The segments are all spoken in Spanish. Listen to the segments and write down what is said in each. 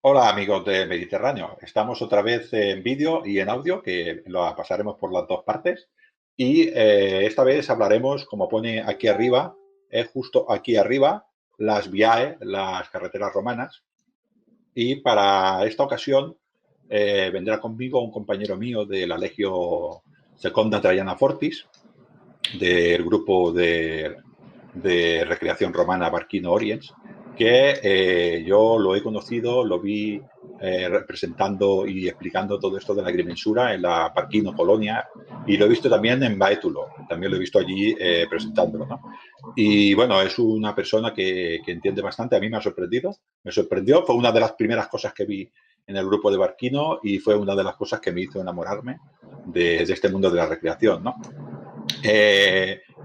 Hola amigos de Mediterráneo, estamos otra vez en vídeo y en audio, que lo pasaremos por las dos partes. Y esta vez hablaremos, como pone aquí arriba, justo aquí arriba, las VIAE, las carreteras romanas. Y para esta ocasión vendrá conmigo un compañero mío de la Legio Seconda Traiana Fortis, del grupo de recreación romana Barquino Oriens, que yo lo he conocido, lo vi representando y explicando todo esto de la agrimensura en la Barquino Colonia, y lo he visto también en Baétulo, también lo he visto allí presentándolo, ¿no? Y bueno, es una persona que entiende bastante, a mí me sorprendió, fue una de las primeras cosas que vi en el grupo de Barquino y fue una de las cosas que me hizo enamorarme de este mundo de la recreación, ¿no?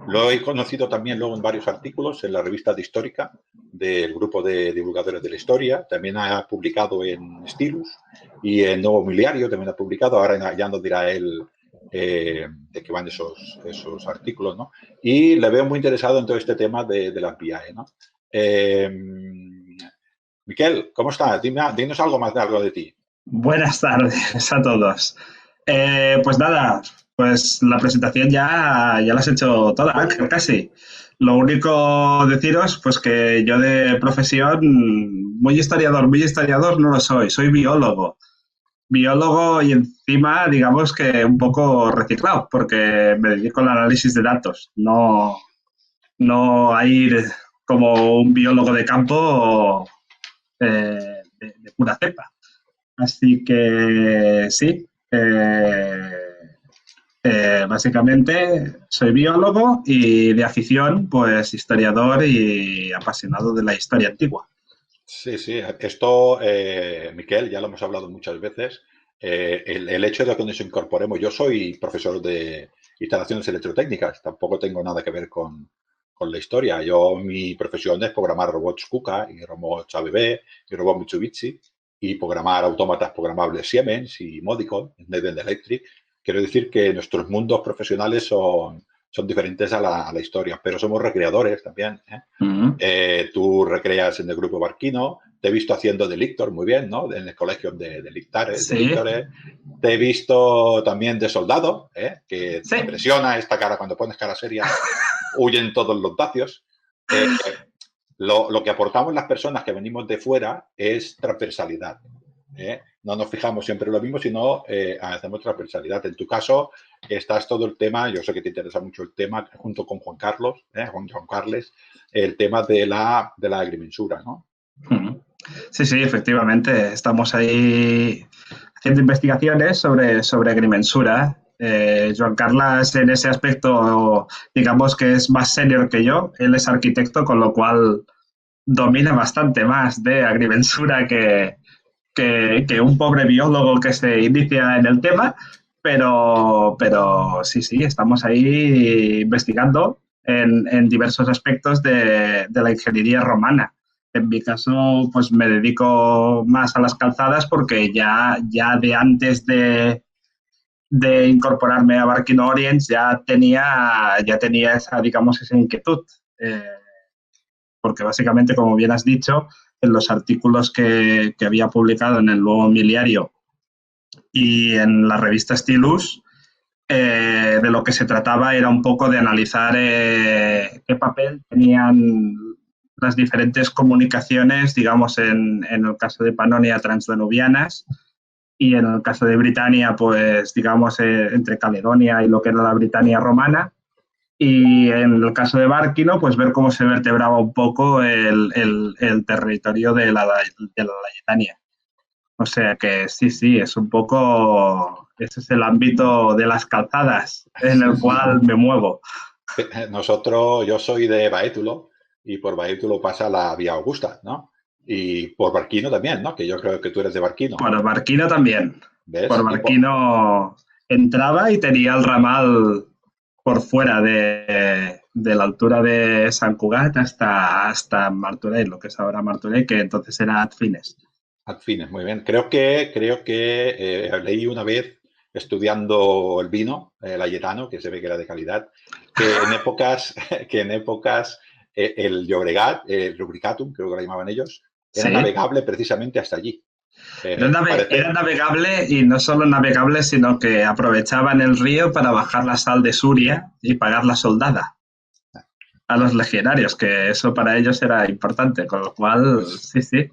Lo he conocido también luego en varios artículos en la revista de Histórica del grupo de divulgadores de la historia. También ha publicado en Stilus y en Nuevo Miliario también ha publicado. Ahora ya nos dirá él de qué van esos artículos, ¿no? Y le veo muy interesado en todo este tema de las VIAE, ¿no? Miquel, ¿cómo estás? Dinos algo más de algo de ti. Buenas tardes a todos. Pues nada, pues la presentación ya la has hecho toda, Ángel, casi. Lo único deciros, pues que yo de profesión, muy historiador no lo soy biólogo. Biólogo y encima, digamos que un poco reciclado, porque me dedico al análisis de datos, no a ir como un biólogo de campo de pura cepa. Así que sí, básicamente soy biólogo y de afición, pues historiador y apasionado de la historia antigua. Sí, sí, esto, Miquel, ya lo hemos hablado muchas veces. El hecho de que nos incorporemos, yo soy profesor de instalaciones electrotécnicas, tampoco tengo nada que ver con la historia. Mi profesión es programar robots KUKA y robots ABB y robots Mitsubishi y programar autómatas programables Siemens y Modicon, Schneider Electric. Quiero decir que nuestros mundos profesionales son diferentes a la historia, pero somos recreadores también, ¿eh? Mm. Tú recreas en el grupo Barquino, te he visto haciendo de lictor muy bien, ¿no? En el colegio de Sí, lictores. Te he visto también de soldado, que sí. impresiona esta cara, cuando pones cara seria, huyen todos los dacios. Eh, lo que aportamos las personas que venimos de fuera es transversalidad. No nos fijamos siempre en lo mismo, sino hacemos transversalidad. En tu caso, estás todo el tema, yo sé que te interesa mucho el tema, junto con Juan Carlos, Juan Carles, el tema de la agrimensura, ¿no? Mm. Sí, sí, efectivamente. Estamos ahí haciendo investigaciones sobre agrimensura. Joan Carles en ese aspecto, digamos que es más senior que yo. Él es arquitecto, con lo cual domina bastante más de agrimensura que un pobre biólogo que se inicia en el tema, pero sí, sí, estamos ahí investigando en diversos aspectos de la ingeniería romana. En mi caso, pues me dedico más a las calzadas porque ya de antes de incorporarme a Barking Orients ya tenía esa, digamos, esa inquietud. Eh, Porque básicamente, como bien has dicho, en los artículos que había publicado en el Nuevo Miliario y en la revista Stilus, de lo que se trataba era un poco de analizar qué papel tenían las diferentes comunicaciones, digamos, en el caso de Panonia, transdanubianas, y en el caso de Britania, pues, digamos, entre Caledonia y lo que era la Britania romana. Y en el caso de Bárquino, pues ver cómo se vertebraba un poco el territorio de la Laietania. O sea que sí, sí, es un poco, ese es el ámbito de las calzadas en Sí, el sí. cual me muevo. Yo soy de Baétulo y por Baétulo pasa la Vía Augusta, ¿no? Y por Barquino también, ¿no? Que yo creo que tú eres de Barquino, Por Barquino también. Por ¿ves? Barquino entraba y tenía el ramal por fuera de la altura de San Cugat hasta Martorell, lo que es ahora Martorell, que entonces era Adfines. Alfines, muy bien. Creo que leí una vez, estudiando el vino, el Ayetano, que se ve que era de calidad, que en épocas, que en épocas el Llobregat, el Rubricatum, creo que lo llamaban ellos, era Sí. navegable precisamente hasta allí. Era navegable y no solo navegable, sino que aprovechaban el río para bajar la sal de Suria y pagar la soldada a los legionarios, que eso para ellos era importante, con lo cual, sí, sí.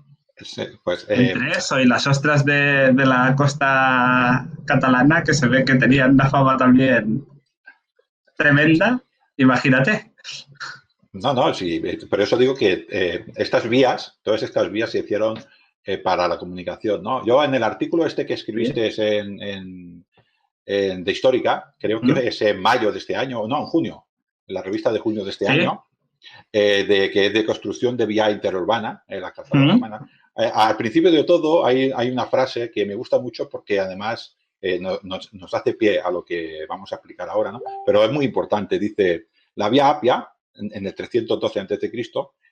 Entre eso y las ostras de la costa catalana, que se ve que tenían una fama también tremenda, imagínate. No, sí, por eso digo que todas estas vías se hicieron para la comunicación, ¿no? Yo en el artículo este que escribiste de Histórica, creo que es en mayo de este año, no, en junio, en la revista de junio de este año, que es de construcción de vía interurbana, la calzada romana. Al principio de todo hay una frase que me gusta mucho porque además nos hace pie a lo que vamos a explicar ahora, ¿no? Pero es muy importante. Dice, la vía Apia, en el 312 a.C.,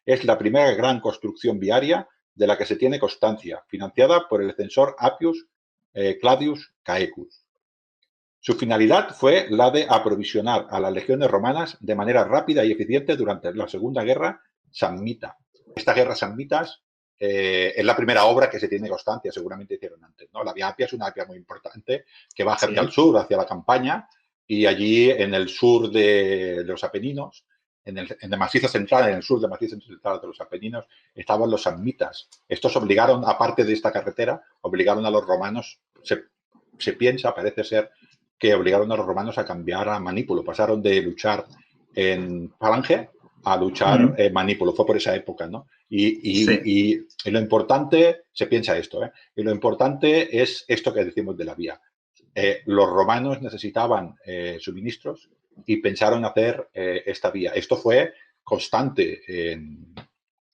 es la primera gran construcción viaria de la que se tiene constancia, financiada por el censor Appius Claudius Caecus. Su finalidad fue la de aprovisionar a las legiones romanas de manera rápida y eficiente durante la Segunda Guerra Samnita. Esta guerra samnitas es la primera obra que se tiene constancia, seguramente hicieron antes, ¿no? La vía Apia es una vía muy importante que va hacia el sur, hacia la Campania, y allí en el sur de los Apeninos, en el macizo central, en el sur del macizo central de los Apeninos, estaban los samnitas. Estos obligaron, aparte de esta carretera, obligaron a los romanos, se piensa, parece ser, que obligaron a los romanos a cambiar a manípulo. Pasaron de luchar en falange a luchar en manípulo. Fue por esa época, ¿no? Y lo importante, se piensa esto, y lo importante es esto que decimos de la vía. Los romanos necesitaban suministros y pensaron hacer esta vía. Esto fue constante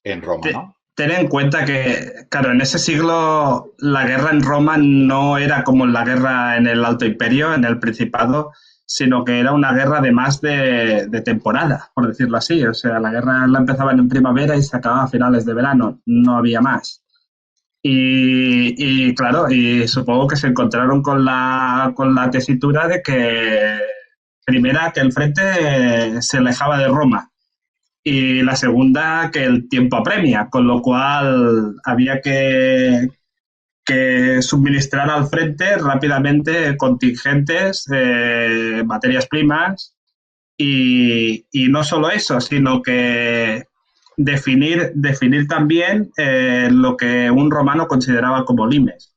en Roma, ¿no? Ten en cuenta que, claro, en ese siglo la guerra en Roma no era como la guerra en el Alto Imperio, en el Principado, sino que era una guerra de más de temporada, por decirlo así. O sea, la guerra la empezaban en primavera y se acababa a finales de verano, no había más. Y claro, y supongo que se encontraron con la tesitura de que, primera, que el frente se alejaba de Roma, y la segunda, que el tiempo apremia, con lo cual había que suministrar al frente rápidamente contingentes, materias primas, y no solo eso, sino que definir también lo que un romano consideraba como limes.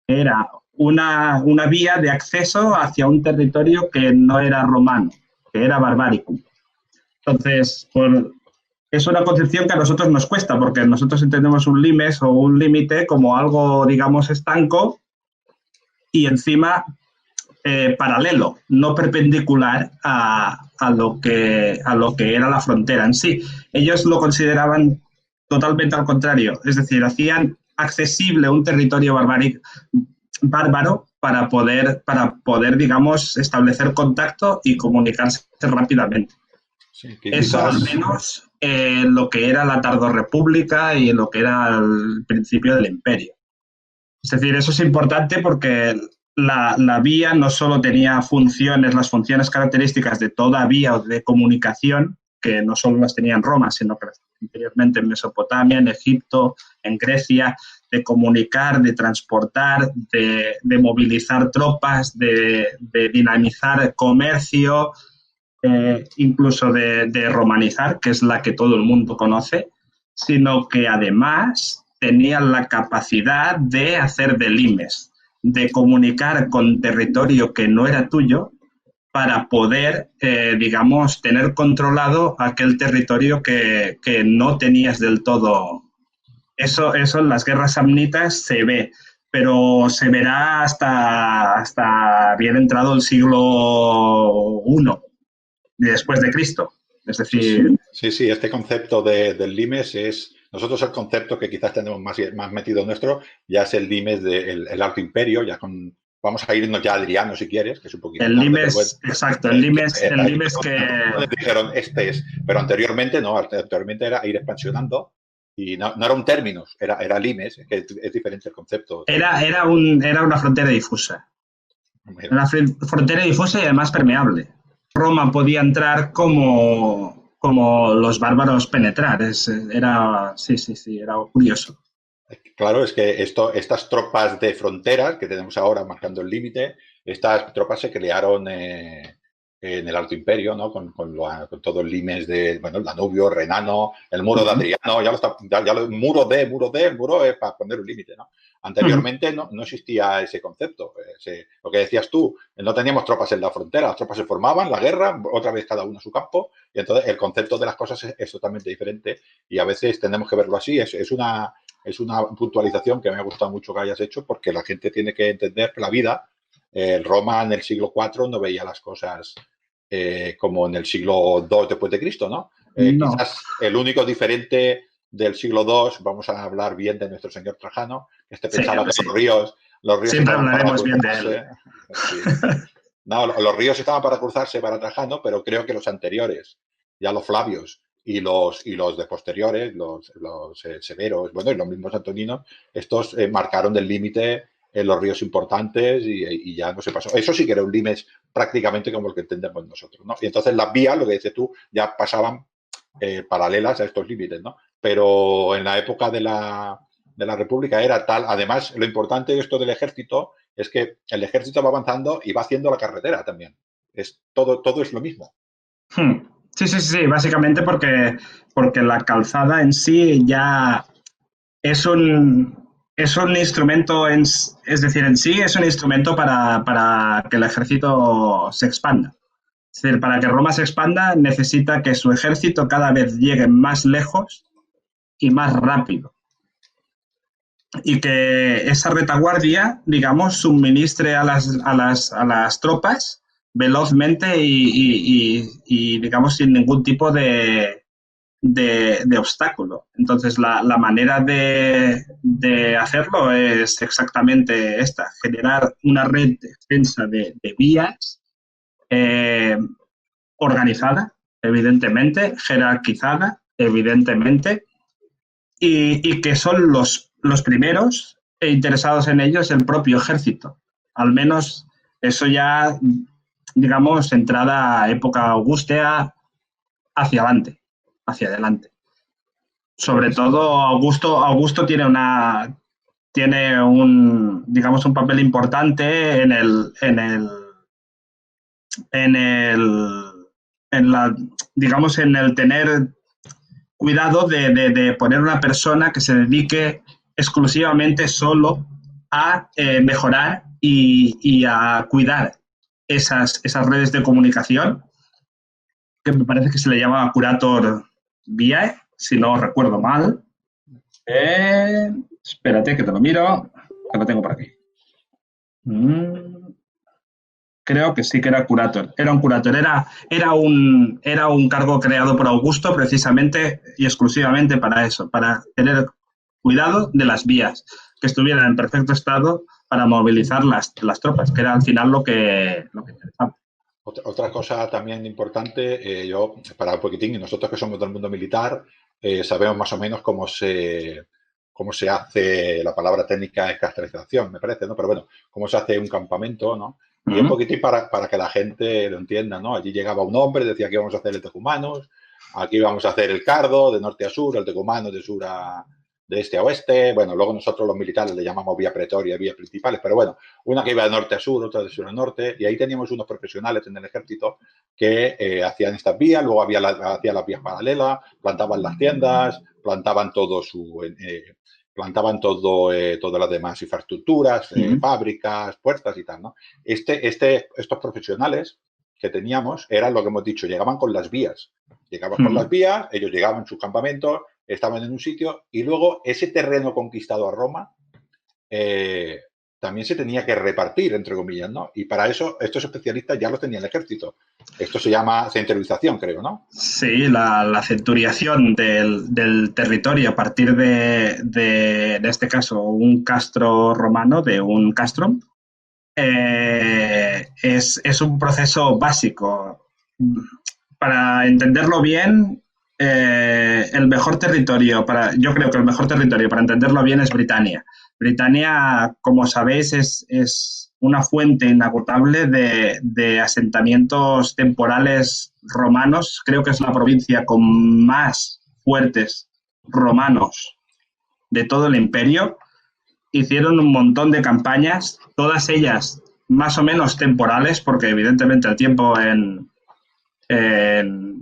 Era una vía de acceso hacia un territorio que no era romano, que era barbaricum. Entonces, es una concepción que a nosotros nos cuesta, porque nosotros entendemos un limes o un límite como algo, digamos, estanco y encima paralelo, no perpendicular a lo que era la frontera en sí. Ellos lo consideraban totalmente al contrario, es decir, hacían accesible un territorio bárbaro para poder, digamos, establecer contacto y comunicarse rápidamente. Sí, eso al menos lo que era la tardorrepública y lo que era el principio del imperio. Es decir, eso es importante porque la vía no solo tenía las funciones características de toda vía de comunicación, que no solo las tenía en Roma, sino que anteriormente en Mesopotamia, en Egipto, en Grecia, de comunicar, de transportar, de movilizar tropas, de dinamizar comercio, incluso de romanizar, que es la que todo el mundo conoce, sino que además tenían la capacidad de hacer de limes, de comunicar con territorio que no era tuyo para poder, digamos, tener controlado aquel territorio que no tenías del todo. Eso en las guerras samnitas se ve, pero se verá hasta bien entrado el siglo I después de Cristo. Es decir... Sí, este concepto del limes es... Nosotros el concepto que quizás tenemos más metido nuestro ya es el limes del Alto Imperio, ya vamos a irnos ya a Adriano si quieres, que es un poquito... El limes, bueno, exacto, el limes que... Dijeron, pero anteriormente no, anteriormente era ir expansionando y no era un término, era limes, que es diferente el concepto. Era una frontera difusa. Una frontera difusa y además permeable. Roma podía entrar como los bárbaros penetrar. Era curioso. Claro, es que estas tropas de fronteras que tenemos ahora marcando el límite, estas tropas se crearon en el Alto Imperio, ¿no? Con todo el limes de, bueno, el Danubio, Renano, el muro de Adriano, el muro es para poner un límite, ¿no? Anteriormente no existía ese concepto. Lo que decías tú, no teníamos tropas en la frontera, las tropas se formaban, la guerra, otra vez cada uno a su campo, y entonces el concepto de las cosas es totalmente diferente y a veces tenemos que verlo así. Es una puntualización que me ha gustado mucho que hayas hecho porque la gente tiene que entender que la vida, Roma en el siglo IV no veía las cosas como en el siglo II después de Cristo, ¿no? No, Quizás el único diferente del siglo II, vamos a hablar bien de nuestro señor Trajano, que sí, pensaba que sí. los ríos Siempre estaban para hablaremos bien de él. cruzarse. Sí. No, los ríos estaban para cruzarse para Trajano, pero creo que los anteriores, ya los Flavios y los de posteriores, los severos, bueno, y los mismos antoninos, estos marcaron del límite en los ríos importantes y ya no se pasó. Eso sí que era un límite prácticamente como el que entendemos nosotros, ¿no? Y entonces las vías, lo que dices tú, ya pasaban paralelas a estos límites, ¿no? Pero en la época de la República era tal, además, lo importante de esto del ejército es que el ejército va avanzando y va haciendo la carretera también. Todo es lo mismo. Sí, sí, sí, básicamente porque la calzada en sí ya es un instrumento, es decir, en sí es un instrumento para que el ejército se expanda. Es decir, para que Roma se expanda necesita que su ejército cada vez llegue más lejos y más rápido. Y que esa retaguardia, digamos, suministre a las tropas velozmente y, digamos, sin ningún tipo de obstáculo. Entonces, la manera de hacerlo es exactamente esta, generar una red extensa de vías eh, organizada, evidentemente, jerarquizada, evidentemente, y que son los primeros interesados en ello es el propio ejército. Al menos eso ya, digamos, entrada a época augustea hacia adelante. Sobre todo, Augusto tiene digamos, un papel importante en el, digamos, en el tener cuidado de poner una persona que se dedique exclusivamente solo a mejorar y a cuidar esas redes de comunicación, que me parece que se le llama Curator Viae, si no recuerdo mal. Espérate que te lo miro, que lo tengo por aquí. Creo que sí que era curator. Era un curator. Era un cargo creado por Augusto precisamente y exclusivamente para eso, para tener cuidado de las vías, que estuvieran en perfecto estado para movilizar las tropas, que era al final lo que interesaba. Otra cosa también importante, yo, para un poquitín, y nosotros que somos del mundo militar, sabemos más o menos cómo se hace, la palabra técnica es castralización, me parece, ¿no? Pero bueno, cómo se hace un campamento, ¿no? Y un poquitín para que la gente lo entienda, ¿no? Allí llegaba un hombre, decía que íbamos a hacer el tecumanos, aquí vamos a hacer el cardo, de norte a sur, el tecumano de este a oeste. Bueno, luego nosotros los militares le llamamos vía pretoria, vías principales, pero bueno, una que iba de norte a sur, otra de sur a norte, y ahí teníamos unos profesionales en el ejército que hacían estas vías, luego hacían las vías paralelas, plantaban las tiendas, plantaban todas las demás infraestructuras, fábricas, puertas y tal, ¿no? Estos profesionales que teníamos eran lo que hemos dicho, llegaban con las vías. Llegaban con las vías, ellos llegaban a sus campamentos, estaban en un sitio y luego ese terreno conquistado a Roma también se tenía que repartir, entre comillas, ¿no? Y para eso estos especialistas ya los tenía el ejército. Esto se llama centralización, creo, ¿no? Sí, la centuriación del territorio a partir en este caso, un castro romano, de un castrum, es un proceso básico. Para entenderlo bien, yo creo que el mejor territorio para entenderlo bien es Britania. Britania, como sabéis, es una fuente inagotable de asentamientos temporales romanos. Creo que es la provincia con más fuertes romanos de todo el imperio. Hicieron un montón de campañas, todas ellas más o menos temporales, porque evidentemente el tiempo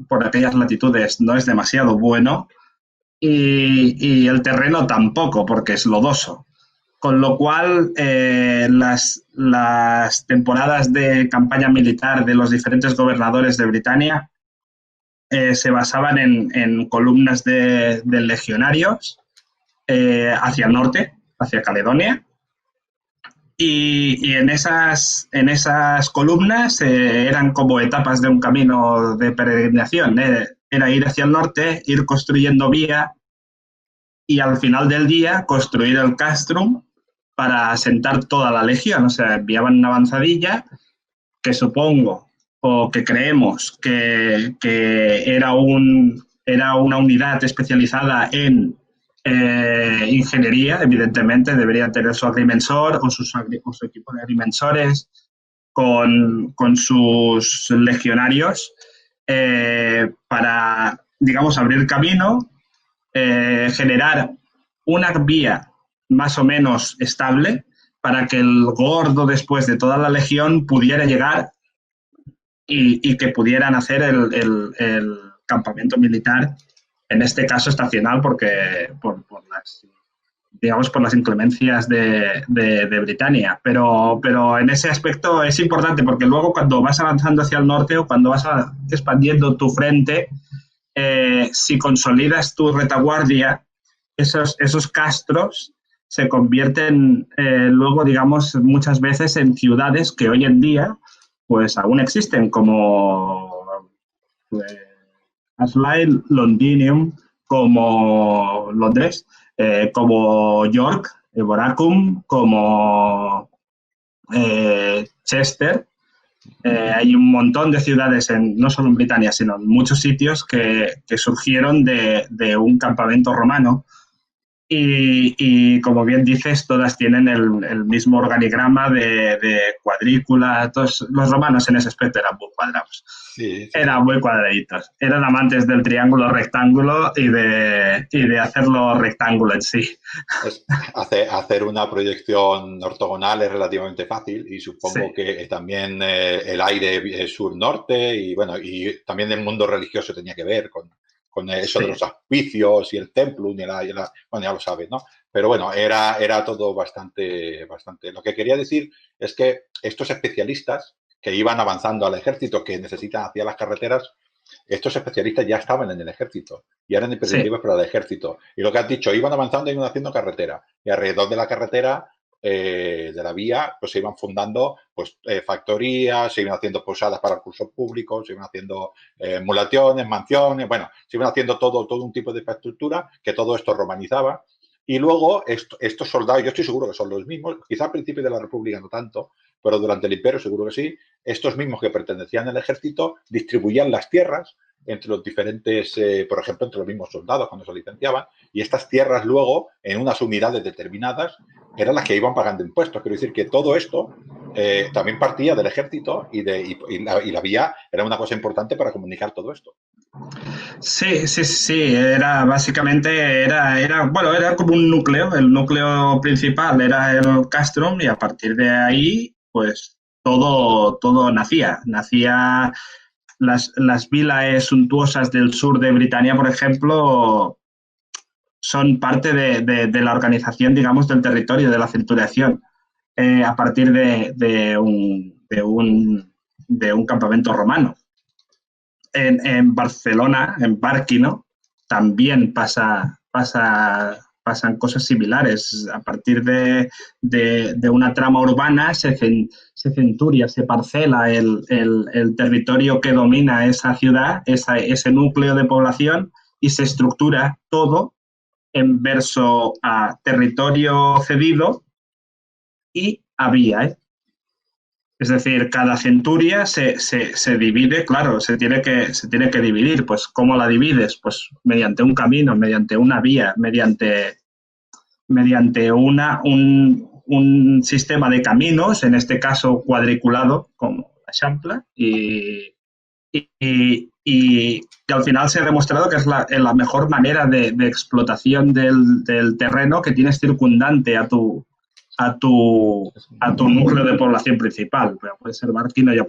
por aquellas latitudes no es demasiado bueno, y el terreno tampoco, porque es lodoso. Con lo cual, las temporadas de campaña militar de los diferentes gobernadores de Britania se basaban en columnas de legionarios hacia el norte, hacia Caledonia, y en esas columnas eran como etapas de un camino de peregrinación. Era ir hacia el norte, ir construyendo vía y al final del día construir el castrum para asentar toda la legión. O sea, enviaban una avanzadilla que supongo o que creemos que era una unidad especializada en ingeniería. Evidentemente deberían tener su agrimensor o su equipo de agrimensores con sus legionarios para, digamos, abrir camino, generar una vía más o menos estable para que el gordo, después de toda la legión, pudiera llegar y que pudieran hacer el campamento militar, en este caso estacional, porque por las inclemencias de Britania. Pero en ese aspecto es importante, porque luego cuando vas avanzando hacia el norte o cuando vas expandiendo tu frente, si consolidas tu retaguardia, esos castros se convierten luego, digamos, muchas veces en ciudades que hoy en día pues aún existen, como Ashley, Londinium, como Londres, como York, Boracum, como Chester. Hay un montón de ciudades, no solo en Britania, sino en muchos sitios que surgieron de un campamento romano. Y como bien dices, todas tienen el mismo organigrama de cuadrícula. Todos los romanos en ese aspecto eran muy cuadrados. Sí, sí. Eran muy cuadraditos. Eran amantes del triángulo rectángulo y de hacerlo rectángulo en sí. Hacer una proyección ortogonal es relativamente fácil y supongo Sí. que también el aire sur-norte y bueno, y también el mundo religioso tenía que ver con eso de los auspicios y el templum bueno, ya lo sabes, ¿no? Pero bueno, era todo bastante. Lo que quería decir es que estos especialistas que iban avanzando al ejército, que necesitan hacia las carreteras, estos especialistas ya estaban en el ejército y eran imprescindibles para el ejército. Y lo que has dicho, iban avanzando y iban haciendo carretera. Y alrededor de la carretera, de la vía, pues se iban fundando pues, factorías, se iban haciendo posadas para recursos públicos, se iban haciendo mulaciones, mansiones, bueno, se iban haciendo todo un tipo de infraestructura que todo esto romanizaba. Y luego estos soldados, yo estoy seguro que son los mismos, quizá al principio de la República no tanto, pero durante el Imperio seguro que sí, estos mismos que pertenecían al ejército distribuían las tierras entre los diferentes, por ejemplo, entre los mismos soldados cuando se licenciaban, y estas tierras luego, en unas unidades determinadas, eran las que iban pagando impuestos. Quiero decir que todo esto también partía del ejército y la vía era una cosa importante para comunicar todo esto. Sí, era básicamente, bueno, era como un núcleo, el núcleo principal era el castrum y a partir de ahí, pues todo nacía. Las vilas suntuosas del sur de Britania, por ejemplo, son parte de la organización, digamos, del territorio, de la centuriación, a partir de un campamento romano. En Barcelona, en Barquino, también pasan cosas similares. A partir de una trama urbana se centuria, se parcela el territorio que domina esa ciudad, ese núcleo de población, y se estructura todo en verso a territorio cedido y a vía, Es decir, cada centuria se divide, claro, se tiene que dividir. Pues, ¿cómo la divides? Pues mediante un camino, mediante una vía, mediante un sistema de caminos, en este caso cuadriculado, como la Champla, y y que al final se ha demostrado que es la mejor manera de explotación del terreno que tienes circundante a tu núcleo de población principal. Ya puede ser Barquino, ya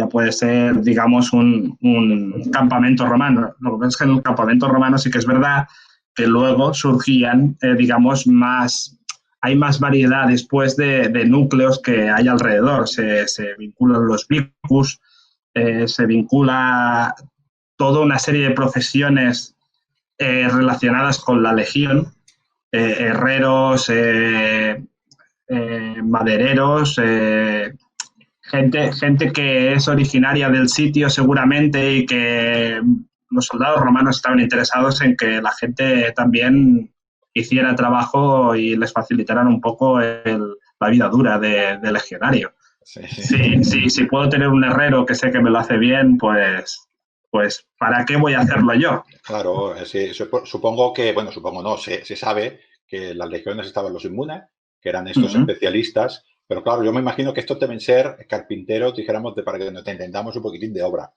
puede ser, digamos, un campamento romano. Lo que pasa es que en el campamento romano sí que es verdad que luego surgían, digamos, hay más variedad después de núcleos que hay alrededor. Se vinculan los vicus, se vincula toda una serie de profesiones relacionadas con la legión, herreros, madereros, gente que es originaria del sitio seguramente y que los soldados romanos estaban interesados en que la gente también hiciera trabajo y les facilitaran un poco la vida dura de legionario. Si puedo tener un herrero que sé que me lo hace bien, pues ¿para qué voy a hacerlo yo? Claro, sí, supongo que, bueno, supongo no, se sabe que en las legiones estaban los inmunes, que eran estos especialistas, pero claro, yo me imagino que estos deben ser carpinteros, dijéramos, para que nos entendamos un poquitín de obra.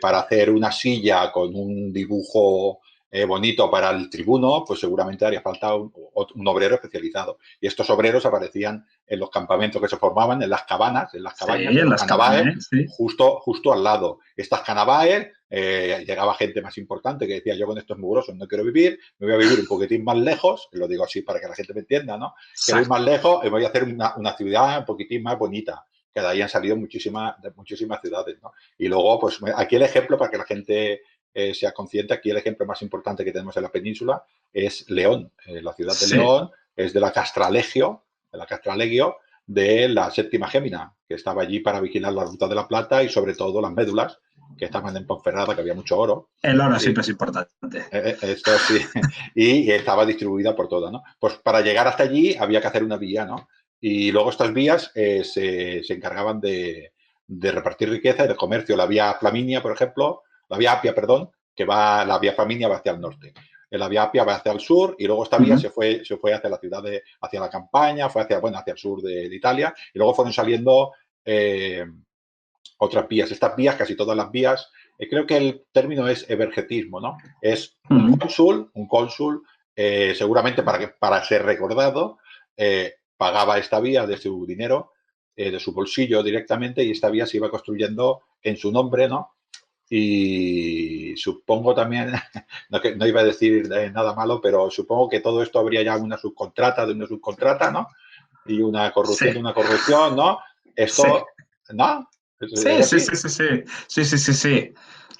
Para hacer una silla con un dibujo bonito para el tribuno, pues seguramente haría falta un obrero especializado. Y estos obreros aparecían en los campamentos que se formaban, en las cabañas, en los canabaes, sí. justo al lado. Estas canabaes, llegaba gente más importante que decía, yo con estos mugrosos no quiero vivir, me voy a vivir un poquitín más lejos, lo digo así para que la gente me entienda, ¿no? Quiero ir más lejos y voy a hacer una ciudad un poquitín más bonita, que de ahí han salido muchísimas ciudades, ¿no? Y luego, pues aquí el ejemplo, para que la gente sea consciente, aquí el ejemplo más importante que tenemos en la península es León. La ciudad de León es de la Castralegio, de la séptima Gémina, que estaba allí para vigilar la ruta de la plata y sobre todo las médulas, que estaban en Ponferrada, que había mucho oro. El oro siempre es importante. Esto sí. Y estaba distribuida por toda, ¿no? Pues para llegar hasta allí había que hacer una vía, ¿no? Y luego estas vías se encargaban de repartir riqueza y de comercio. La vía Flaminia, por ejemplo, la vía Apia, perdón, la vía Flaminia va hacia el norte. La vía Apia va hacia el sur y luego esta vía se fue hacia la ciudad hacia la campaña, fue hacia el sur de Italia y luego fueron saliendo otras vías. Estas vías, casi todas las vías, creo que el término es evergetismo, ¿no? Es un cónsul, seguramente para ser recordado, pagaba esta vía de su dinero, de su bolsillo directamente, y esta vía se iba construyendo en su nombre, ¿no? Y supongo también, no iba a decir nada malo, pero supongo que todo esto habría ya una subcontrata de una subcontrata, ¿no? Y una corrupción de una corrupción, ¿no? Esto, ¿no? Sí.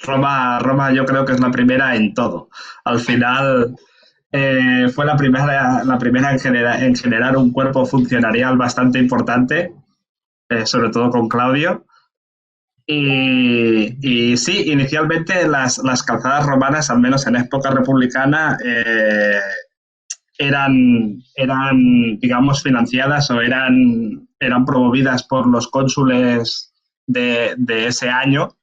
Roma yo creo que es la primera en todo. Al final fue la primera en generar un cuerpo funcionarial bastante importante, sobre todo con Claudio. Y sí, inicialmente las calzadas romanas, al menos en época republicana, eran, digamos, financiadas o eran promovidas por los cónsules de ese año,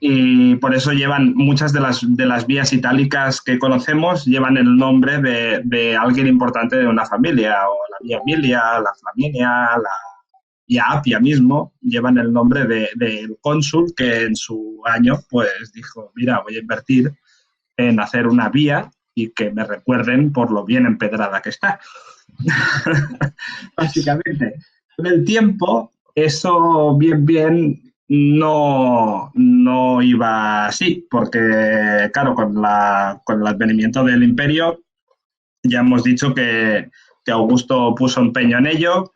y por eso llevan muchas de las vías itálicas que conocemos, llevan el nombre de alguien importante de una familia, o la vía Emilia, la Flaminia, la vía Apia mismo, llevan el nombre del cónsul que en su año pues dijo, mira, voy a invertir en hacer una vía y que me recuerden por lo bien empedrada que está. Básicamente, con el tiempo, eso bien no iba así, porque, claro, con el advenimiento del imperio, ya hemos dicho que Augusto puso empeño en ello,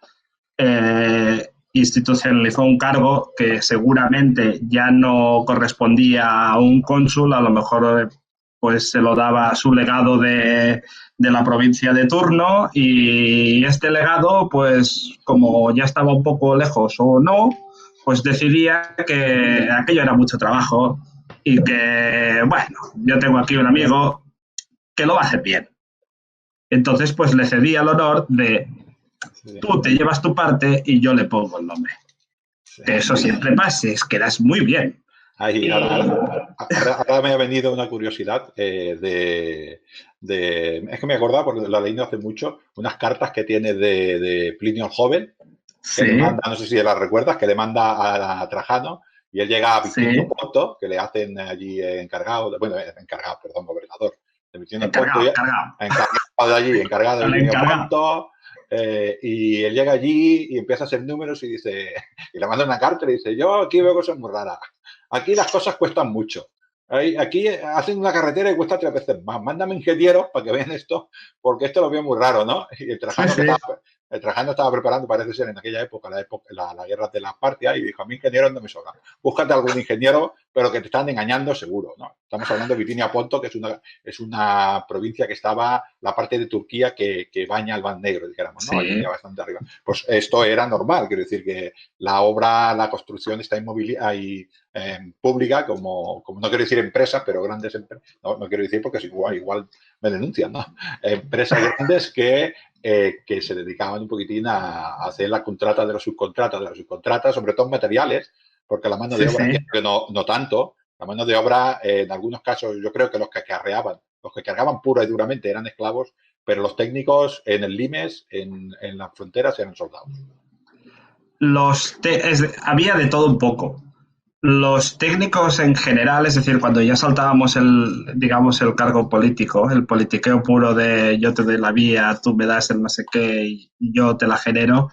institucionalizó un cargo que seguramente ya no correspondía a un cónsul, a lo mejor pues se lo daba a su legado de la provincia de turno, y este legado, pues como ya estaba un poco lejos o no, pues decidía que aquello era mucho trabajo y que, bueno, yo tengo aquí un amigo que lo va a hacer bien. Entonces, pues le cedía el honor de tú te llevas tu parte y yo le pongo el nombre. Que eso siempre pase, es que das muy bien. Ahora me ha venido una curiosidad es que me acordaba, porque la leí no hace mucho, unas cartas que tiene de Plinio el Joven, que le manda, no sé si las recuerdas, que le manda a Trajano, Y él llega a Sí, Victorino Ponto, que le hacen allí gobernador de Victorino Ponto, encargado, encargado. encargado de allí, encargado de El Victorino encargado. Ponto, y él llega allí y empieza a hacer números y dice, y le manda una carta y le dice, yo aquí veo cosas muy raras. Aquí las cosas cuestan mucho. Aquí hacen una carretera y cuesta 3 veces más. Mándame ingenieros para que vean esto, porque esto lo veo muy raro, ¿no? Y Sí, sí. el Trajano estaba preparando, parece ser, en aquella época, la guerra de las Partia, y dijo, a mí ingenieros no me sobran. Búscate algún ingeniero, pero que te están engañando seguro, ¿no? Estamos hablando de Bitinia Ponto, que es una provincia que estaba, la parte de Turquía que baña el Mar Negro, dijéramos, ¿no? Ahí Sí. bastante arriba. Pues esto era normal, quiero decir que la obra, la construcción está inmobiliaria pública, como no quiero decir empresas, pero grandes empresas, no quiero decir porque es igual me denuncian, ¿no? Empresas grandes que se dedicaban un poquitín a hacer la contrata de las subcontratas, sobre todo materiales, porque la mano de Sí, obra sí. no tanto. La mano de obra, en algunos casos, yo creo que los que cargaban pura y duramente eran esclavos, pero los técnicos en el Limes, en las fronteras, eran soldados. Había de todo un poco. Los técnicos en general, es decir, cuando ya saltábamos digamos, el cargo político, el politiqueo puro de yo te doy la vía, tú me das el no sé qué y yo te la genero,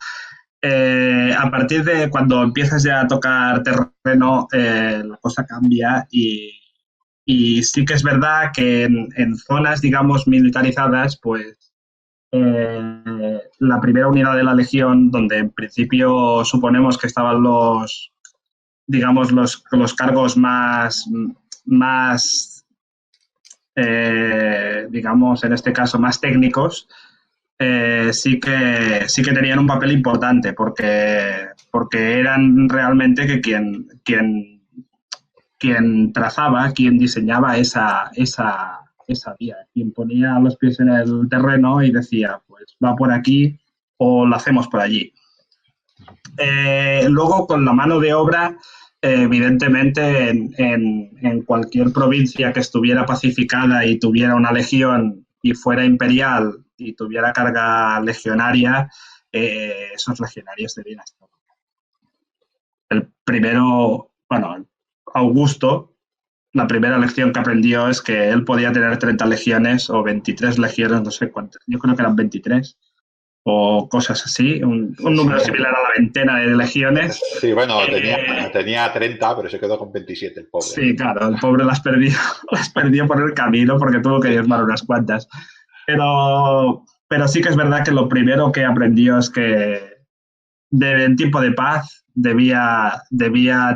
a partir de cuando empiezas ya a tocar terreno, la cosa cambia y sí que es verdad que en zonas, digamos, militarizadas, pues la primera unidad de la Legión, donde en principio suponemos que estaban digamos, los cargos más digamos, en este caso, más técnicos, sí que tenían un papel importante porque eran realmente que quien trazaba, quien diseñaba esa vía, quien ponía los pies en el terreno y decía, pues va por aquí o lo hacemos por allí. Luego, con la mano de obra, evidentemente, en cualquier provincia que estuviera pacificada y tuviera una legión y fuera imperial y tuviera carga legionaria, esos legionarios debían estar. El primero, bueno, Augusto, la primera lección que aprendió es que él podía tener 30 legiones o 23 legiones, no sé cuántas, yo creo que eran 23 o cosas así, un número similar a la veintena de legiones. Sí, bueno, tenía 30, pero se quedó con 27 el pobre. Sí, claro, el pobre las perdió por el camino porque tuvo que diezmar unas cuantas. Pero sí que es verdad que lo primero que aprendió es que en tiempo de paz debía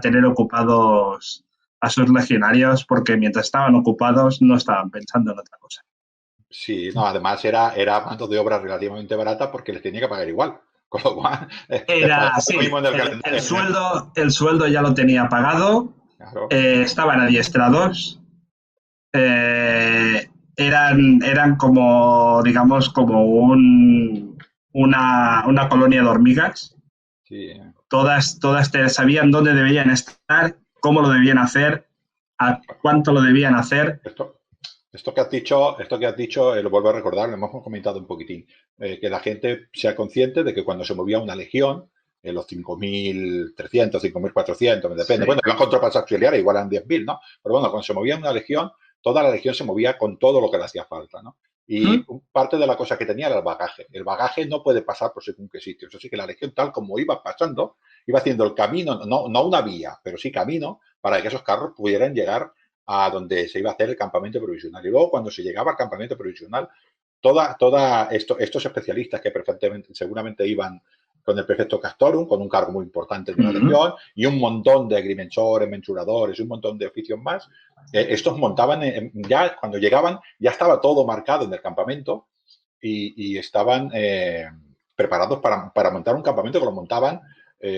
tener ocupados a sus legionarios porque mientras estaban ocupados no estaban pensando en otra cosa. Sí, no, además era mano de obra relativamente barata porque les tenía que pagar igual. Con lo cual, Sí, mismo en el calendario. el sueldo ya lo tenía pagado, Claro. estaban adiestrados, eran como, digamos, como una colonia de hormigas. Sí. Todas sabían dónde debían estar, cómo lo debían hacer, a cuánto lo debían hacer. Esto que has dicho, lo vuelvo a recordar, lo hemos comentado un poquitín, que la gente sea consciente de que cuando se movía una legión, los 5.300, 5.400, me depende. Sí. Bueno, los contrapas auxiliares igual eran 10.000, ¿no? Pero bueno, cuando se movía una legión, toda la legión se movía con todo lo que le hacía falta, ¿no? Y parte de la cosa que tenía era el bagaje. El bagaje no puede pasar por según qué sitio. Eso sí que la legión, tal como iba pasando, iba haciendo el camino, no una vía, pero sí camino, para que esos carros pudieran llegar a donde se iba a hacer el campamento provisional. Y luego, cuando se llegaba al campamento provisional, estos especialistas que perfectamente, seguramente iban con el prefecto Castorum, con un cargo muy importante de la legión, y un montón de agrimensores, mensuradores, un montón de oficios más, estos montaban, ya cuando llegaban, ya estaba todo marcado en el campamento y estaban preparados para montar un campamento que lo montaban.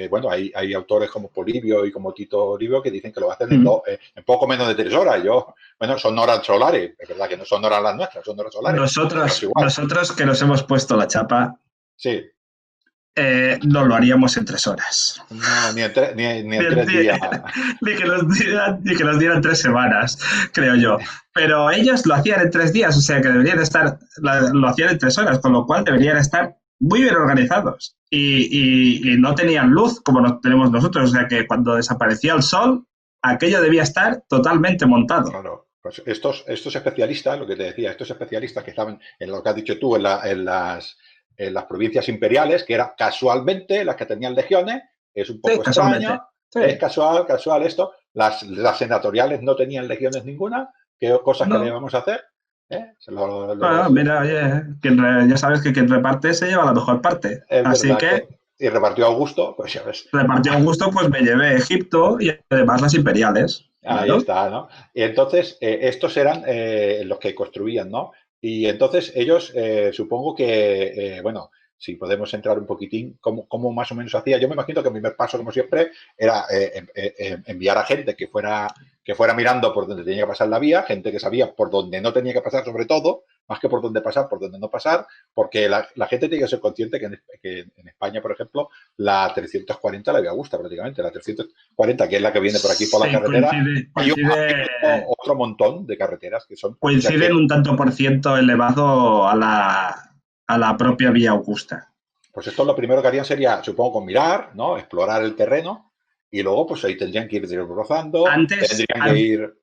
Bueno, hay autores como Polibio y como Tito Livio que dicen que lo hacen en poco menos de 3 horas. Bueno, son horas solares, es verdad que no son horas las nuestras, son horas solares. Nosotros que nos hemos puesto la chapa, sí. No lo haríamos en 3 horas. No, ni en 3 días. Ni que nos dieran 3 semanas, creo yo. Pero ellos lo hacían en 3 días, o sea que lo hacían en 3 horas, con lo cual deberían estar muy bien organizados y no tenían luz como no tenemos nosotros. O sea que cuando desaparecía el sol, aquello debía estar totalmente montado. Claro. Pues estos especialistas, lo que te decía, estos especialistas que estaban en lo que has dicho tú, en las provincias imperiales, que eran casualmente las que tenían legiones, es un Sí, poco casualmente. extraño, Sí. es casual esto. Las senatoriales no tenían legiones ninguna, ¿qué cosas que le No. vamos a hacer? Bueno, mira, oye, ya sabes que quien reparte se lleva la mejor parte. Es Así verdad que que, y repartió Augusto, pues ya ves. repartió un gusto, pues me llevé a Egipto y además las imperiales. Ahí Claro. está, ¿no? Y entonces, estos eran los que construían, ¿no? Y entonces ellos, supongo que, bueno, si podemos entrar un poquitín, ¿cómo más o menos hacía? Yo me imagino que el primer paso, como siempre, era enviar a gente que fuera mirando por donde tenía que pasar la vía, gente que sabía por donde no tenía que pasar, sobre todo, más que por dónde pasar, por dónde no pasar, porque la gente tiene que ser consciente que en España, por ejemplo, la 340 la había Augusta prácticamente, la 340, que es la que viene por aquí por la Sí, carretera, hay coincide, otro montón de carreteras que son, o sea coincide en que, un tanto por ciento elevado a la propia Vía Augusta. pues esto lo primero que harían sería, supongo, con mirar, ¿no? Explorar el terreno y luego pues ahí tendrían que ir desbrozando, Antes, tendrían que an- ir,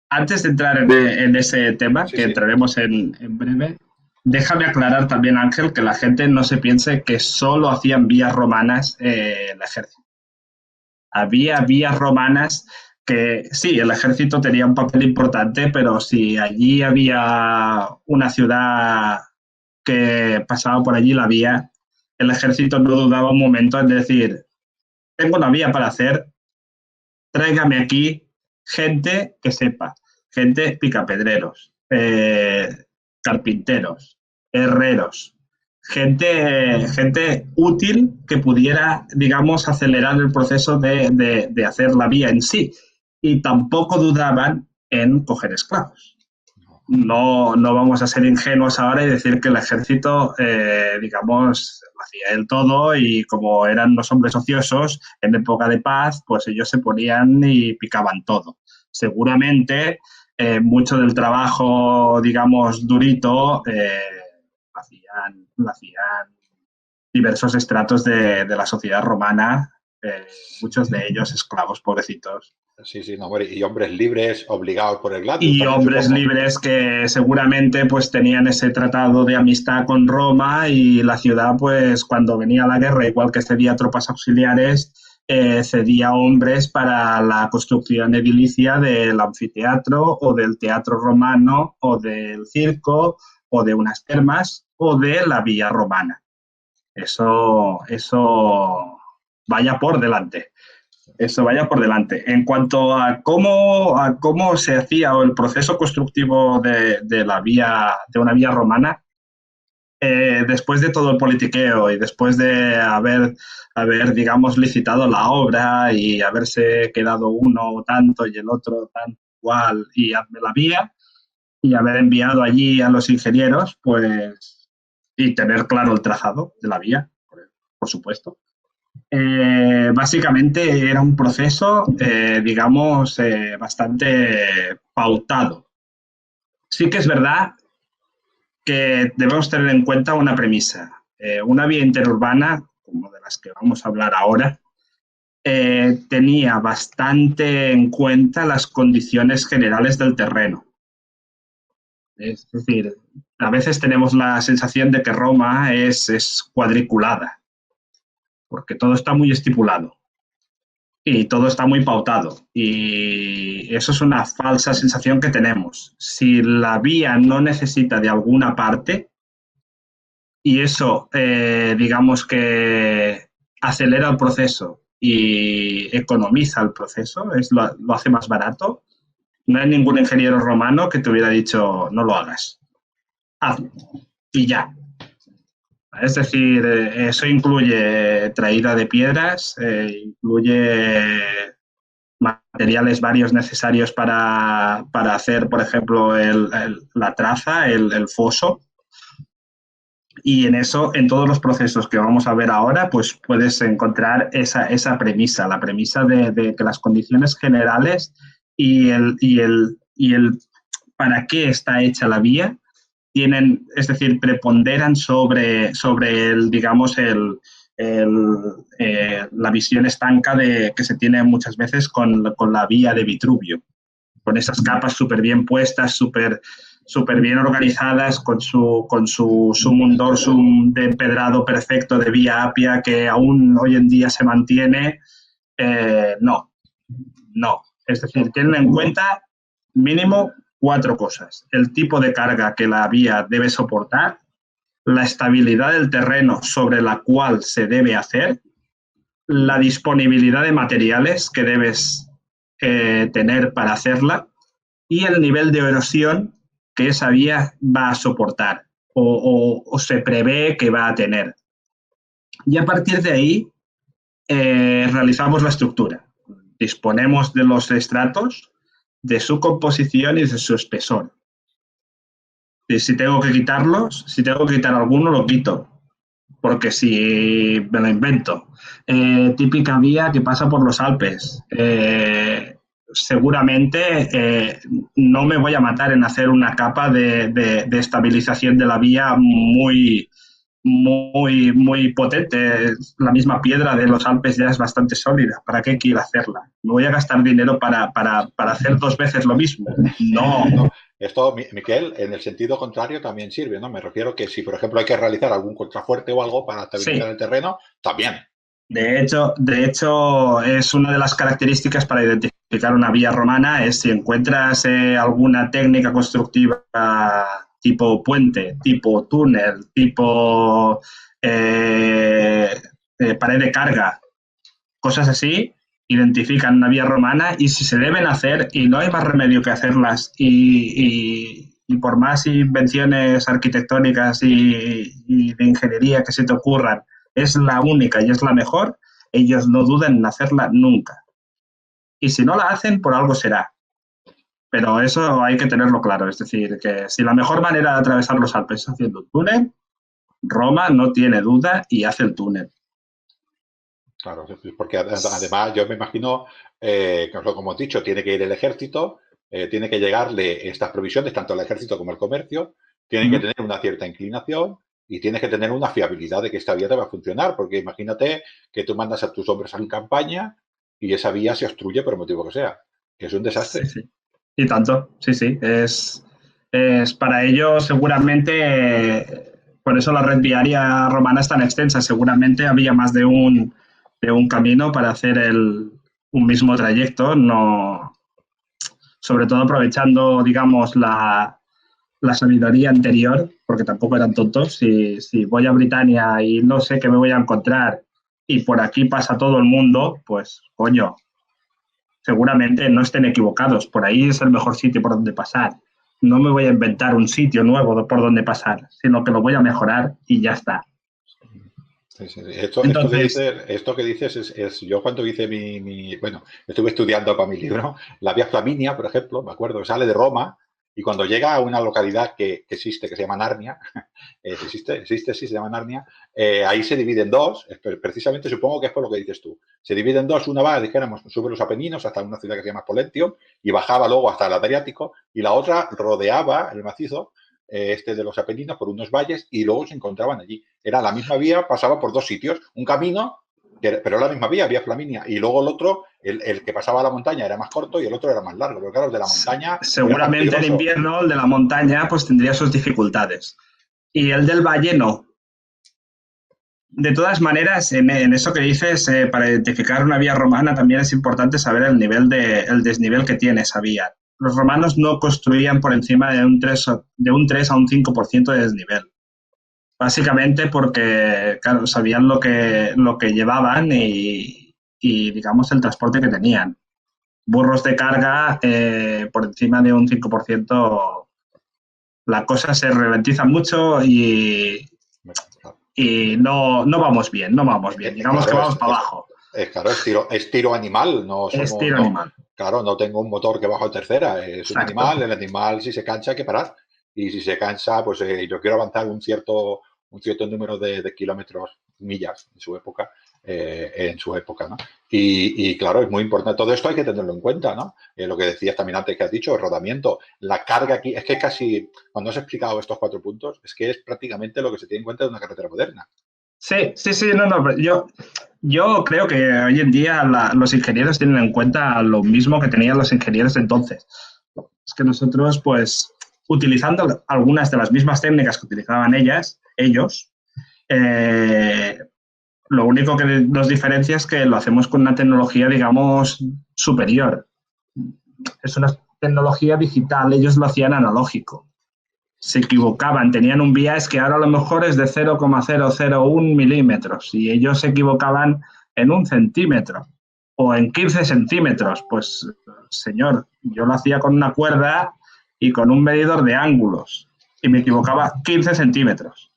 antes de entrar en ese tema, sí, que sí, entraremos en breve, déjame aclarar también, Ángel, que la gente no se piense que solo hacían vías romanas el ejército. Había vías romanas que sí, el ejército tenía un papel importante, pero si allí había una ciudad que pasaba por allí la vía, el ejército no dudaba un momento en decir, tengo una vía para hacer, tráigame aquí gente que sepa, gente picapedreros, carpinteros, herreros, gente útil que pudiera, digamos, acelerar el proceso de hacer la vía en sí. Y tampoco dudaban en coger esclavos. No vamos a ser ingenuos ahora y decir que el ejército, digamos, lo hacía él todo y como eran los hombres ociosos, en época de paz, pues ellos se ponían y picaban todo. Seguramente mucho del trabajo, digamos, durito, lo hacían diversos estratos de la sociedad romana, muchos de ellos esclavos, pobrecitos. sí, sí, no, y hombres libres obligados por el Gladius Y también, hombres supongo. libres que seguramente pues tenían ese tratado de amistad con Roma y la ciudad pues cuando venía la guerra, igual que cedía tropas auxiliares, cedía hombres para la construcción edilicia del anfiteatro o del teatro romano o del circo o de unas termas o de la vía romana. Eso vaya por delante. Eso vaya por delante. En cuanto a cómo se hacía o el proceso constructivo de una vía romana, después de todo el politiqueo y después de haber, digamos, licitado la obra y haberse quedado uno tanto y el otro tanto igual y hazme la vía y haber enviado allí a los ingenieros, pues, y tener claro el trazado de la vía, por supuesto. Básicamente era un proceso, digamos, bastante pautado. Sí que es verdad que debemos tener en cuenta una premisa. Una vía interurbana, como de las que vamos a hablar ahora, tenía bastante en cuenta las condiciones generales del terreno. Es decir, a veces tenemos la sensación de que Roma es cuadriculada, porque todo está muy estipulado. Y todo está muy pautado. Y eso es una falsa sensación que tenemos. Si la vía no necesita de alguna parte, y eso, digamos que acelera el proceso y economiza el proceso, lo hace más barato, no hay ningún ingeniero romano que te hubiera dicho, no lo hagas, hazlo. Y ya. Es decir, eso incluye traída de piedras, incluye materiales varios necesarios para hacer, por ejemplo, la traza, el foso. Y en eso, en todos los procesos que vamos a ver ahora, pues puedes encontrar esa premisa, la premisa de que las condiciones generales y el para qué está hecha la vía tienen, es decir, preponderan sobre el, digamos, la visión estanca que se tiene muchas veces con la vía de Vitruvio, con esas capas súper bien puestas, súper bien organizadas, con su sumum dorsum de empedrado perfecto de Vía Apia que aún hoy en día se mantiene. No. Es decir, tienen en cuenta mínimo 4 cosas. El tipo de carga que la vía debe soportar, la estabilidad del terreno sobre la cual se debe hacer, la disponibilidad de materiales que debes tener para hacerla y el nivel de erosión que esa vía va a soportar o se prevé que va a tener. Y a partir de ahí realizamos la estructura. Disponemos de los estratos, de su composición y de su espesor. Y si tengo que quitarlos, si tengo que quitar alguno, lo quito, porque si me lo invento. Típica vía que pasa por los Alpes. Seguramente no me voy a matar en hacer una capa de estabilización de la vía muy potente. La misma piedra de los Alpes ya es bastante sólida. ¿Para qué quiero hacerla? ¿Me voy a gastar dinero para hacer 2 veces lo mismo? No. Esto, Miquel, en el sentido contrario también sirve, ¿no? Me refiero que si, por ejemplo, hay que realizar algún contrafuerte o algo para estabilizar el terreno, también. De hecho, es una de las características para identificar una vía romana, es si encuentras alguna técnica constructiva tipo puente, tipo túnel, tipo pared de carga, cosas así, identifican una vía romana y si se deben hacer y no hay más remedio que hacerlas y por más invenciones arquitectónicas y de ingeniería que se te ocurran, es la única y es la mejor, ellos no duden en hacerla nunca. Y si no la hacen, por algo será. Pero eso hay que tenerlo claro. Es decir, que si la mejor manera de atravesar los Alpes es haciendo un túnel, Roma no tiene duda y hace el túnel. Claro, porque además yo me imagino, como he dicho, tiene que ir el ejército, tiene que llegarle estas provisiones, tanto el ejército como el comercio, tienen que tener una cierta inclinación y tienes que tener una fiabilidad de que esta vía te va a funcionar, porque imagínate que tú mandas a tus hombres en campaña y esa vía se obstruye por el motivo que sea, que es un desastre. Sí. Y tanto, sí. Es para ello seguramente, por eso la red viaria romana es tan extensa, seguramente había más de un camino para hacer un mismo trayecto, no, sobre todo aprovechando, digamos, la sabiduría anterior, porque tampoco eran tontos. Si voy a Britania y no sé qué me voy a encontrar y por aquí pasa todo el mundo, pues, coño, seguramente no estén equivocados. Por ahí es el mejor sitio por donde pasar. No me voy a inventar un sitio nuevo por donde pasar, sino que lo voy a mejorar y ya está. Sí. Esto que dices es yo cuando hice bueno, estuve estudiando para mi libro, la Vía Flaminia, por ejemplo, me acuerdo, sale de Roma y cuando llega a una localidad que existe, que se llama Narnia, existe, sí, se llama Narnia, ahí se divide en dos, precisamente supongo que es por lo que dices tú. Se divide en dos, una va, dijéramos, sube los Apeninos hasta una ciudad que se llama Polentio y bajaba luego hasta el Adriático y la otra rodeaba el macizo de los Apeninos por unos valles y luego se encontraban allí. Era la misma vía, pasaba por 2 sitios, un camino, pero la misma vía Flaminia, y luego el otro, el que pasaba a la montaña era más corto y el otro era más largo, pero claro, el de la montaña seguramente en invierno el de la montaña pues tendría sus dificultades y el del valle no. De todas maneras, en eso que dices, para identificar una vía romana también es importante saber el desnivel que tiene esa vía. Los romanos no construían por encima de un 3 a un 5% de desnivel. Básicamente porque, claro, sabían lo que llevaban y, digamos, el transporte que tenían. Burros de carga por encima de un 5%, la cosa se ralentiza mucho y no vamos bien. Digamos claro, que vamos para abajo. Claro, es tiro animal, no somos, es tiro animal. Claro, no tengo un motor que bajo a tercera, es un animal, el animal si se cansa hay que parar y si se cansa, pues yo quiero avanzar un cierto número de kilómetros, millas en su época, ¿no? Y claro, es muy importante. Todo esto hay que tenerlo en cuenta, ¿no? Lo que decías también antes que has dicho, el rodamiento, la carga aquí, es que casi, cuando has explicado estos 4 puntos, es que es prácticamente lo que se tiene en cuenta de una carretera moderna. Sí, no, pero yo creo que hoy en día los ingenieros tienen en cuenta lo mismo que tenían los ingenieros de entonces. Es que nosotros, pues, utilizando algunas de las mismas técnicas que utilizaban ellos, eh, lo único que nos diferencia es que lo hacemos con una tecnología, digamos, superior. Es una tecnología digital, ellos lo hacían analógico. Se equivocaban, tenían un bias que ahora a lo mejor es de 0,001 milímetros y ellos se equivocaban en 1 centímetro o en 15 centímetros. Pues, señor, yo lo hacía con una cuerda y con un medidor de ángulos y me equivocaba 15 centímetros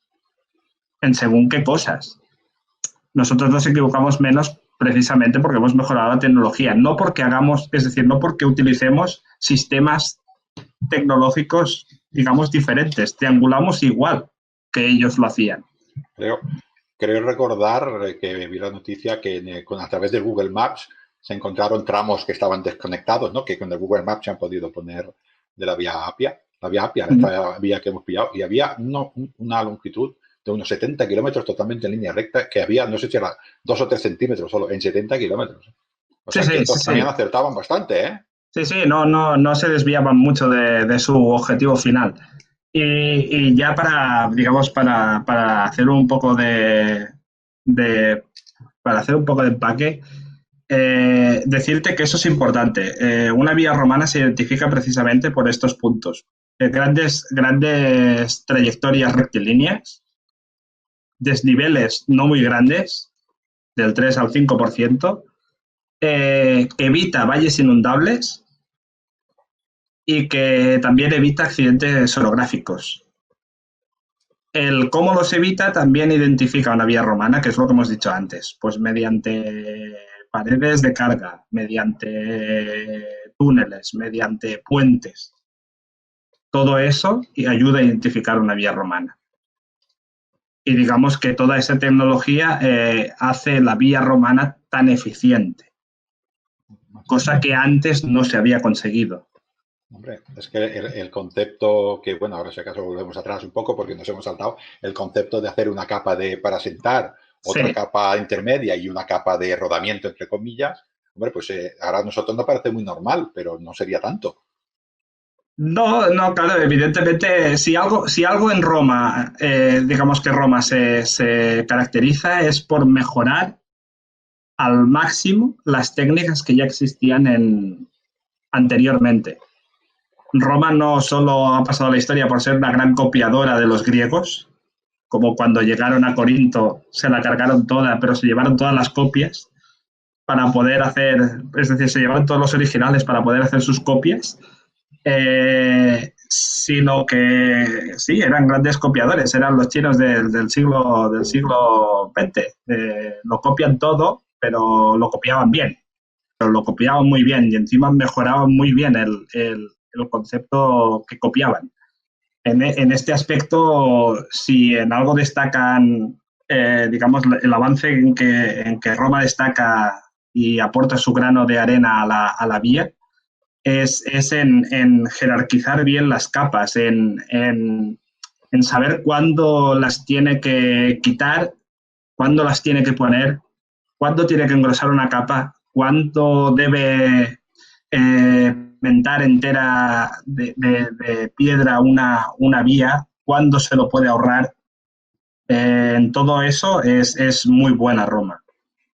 en según qué cosas. Nosotros nos equivocamos menos precisamente porque hemos mejorado la tecnología, no porque no porque utilicemos sistemas tecnológicos, digamos, diferentes. Triangulamos igual que ellos lo hacían. Creo recordar que vi la noticia que a través de Google Maps se encontraron tramos que estaban desconectados, ¿no? Que con el Google Maps se han podido poner de la vía Apia, esta vía que hemos pillado, y había una longitud de unos 70 kilómetros totalmente en línea recta, que había, no sé si era 2 o 3 centímetros solo, en 70 kilómetros. O sea, que estos también acertaban bastante, ¿eh? Sí, no se desviaban mucho de su objetivo final. Y ya digamos, para hacer un poco para hacer un poco de empaque, decirte que eso es importante. Una vía romana se identifica precisamente por estos puntos. Grandes trayectorias rectilíneas, desniveles no muy grandes, del 3 al 5%, que evita valles inundables y que también evita accidentes orográficos. El cómo los evita también identifica una vía romana, que es lo que hemos dicho antes, pues mediante paredes de carga, mediante túneles, mediante puentes. Todo eso ayuda a identificar una vía romana. Y digamos que toda esa tecnología hace la vía romana tan eficiente, cosa que antes no se había conseguido. Hombre, es que el concepto que, bueno, ahora si acaso volvemos atrás un poco porque nos hemos saltado, el concepto de hacer una capa para asentar, otra capa intermedia y una capa de rodamiento, entre comillas, hombre, pues ahora a nosotros nos parece muy normal, pero no sería tanto. No, claro, evidentemente, si algo en Roma, digamos que Roma se caracteriza es por mejorar al máximo las técnicas que ya existían anteriormente. Roma no solo ha pasado a la historia por ser una gran copiadora de los griegos, como cuando llegaron a Corinto se la cargaron toda, pero se llevaron todas las copias para poder hacer, es decir, se llevaron todos los originales para poder hacer sus copias, sino que sí, eran grandes copiadores, eran los chinos del siglo XX. Lo copian todo, pero lo copiaban bien, pero lo copiaban muy bien y encima mejoraban muy bien el concepto que copiaban. En este aspecto, si en algo destacan, digamos, el avance en que Roma destaca y aporta su grano de arena a la vía, es en jerarquizar bien las capas, en saber cuándo las tiene que quitar, cuándo las tiene que poner, cuándo tiene que engrosar una capa, cuándo debe mentar entera de piedra una vía, cuándo se lo puede ahorrar. En todo eso es muy buena Roma.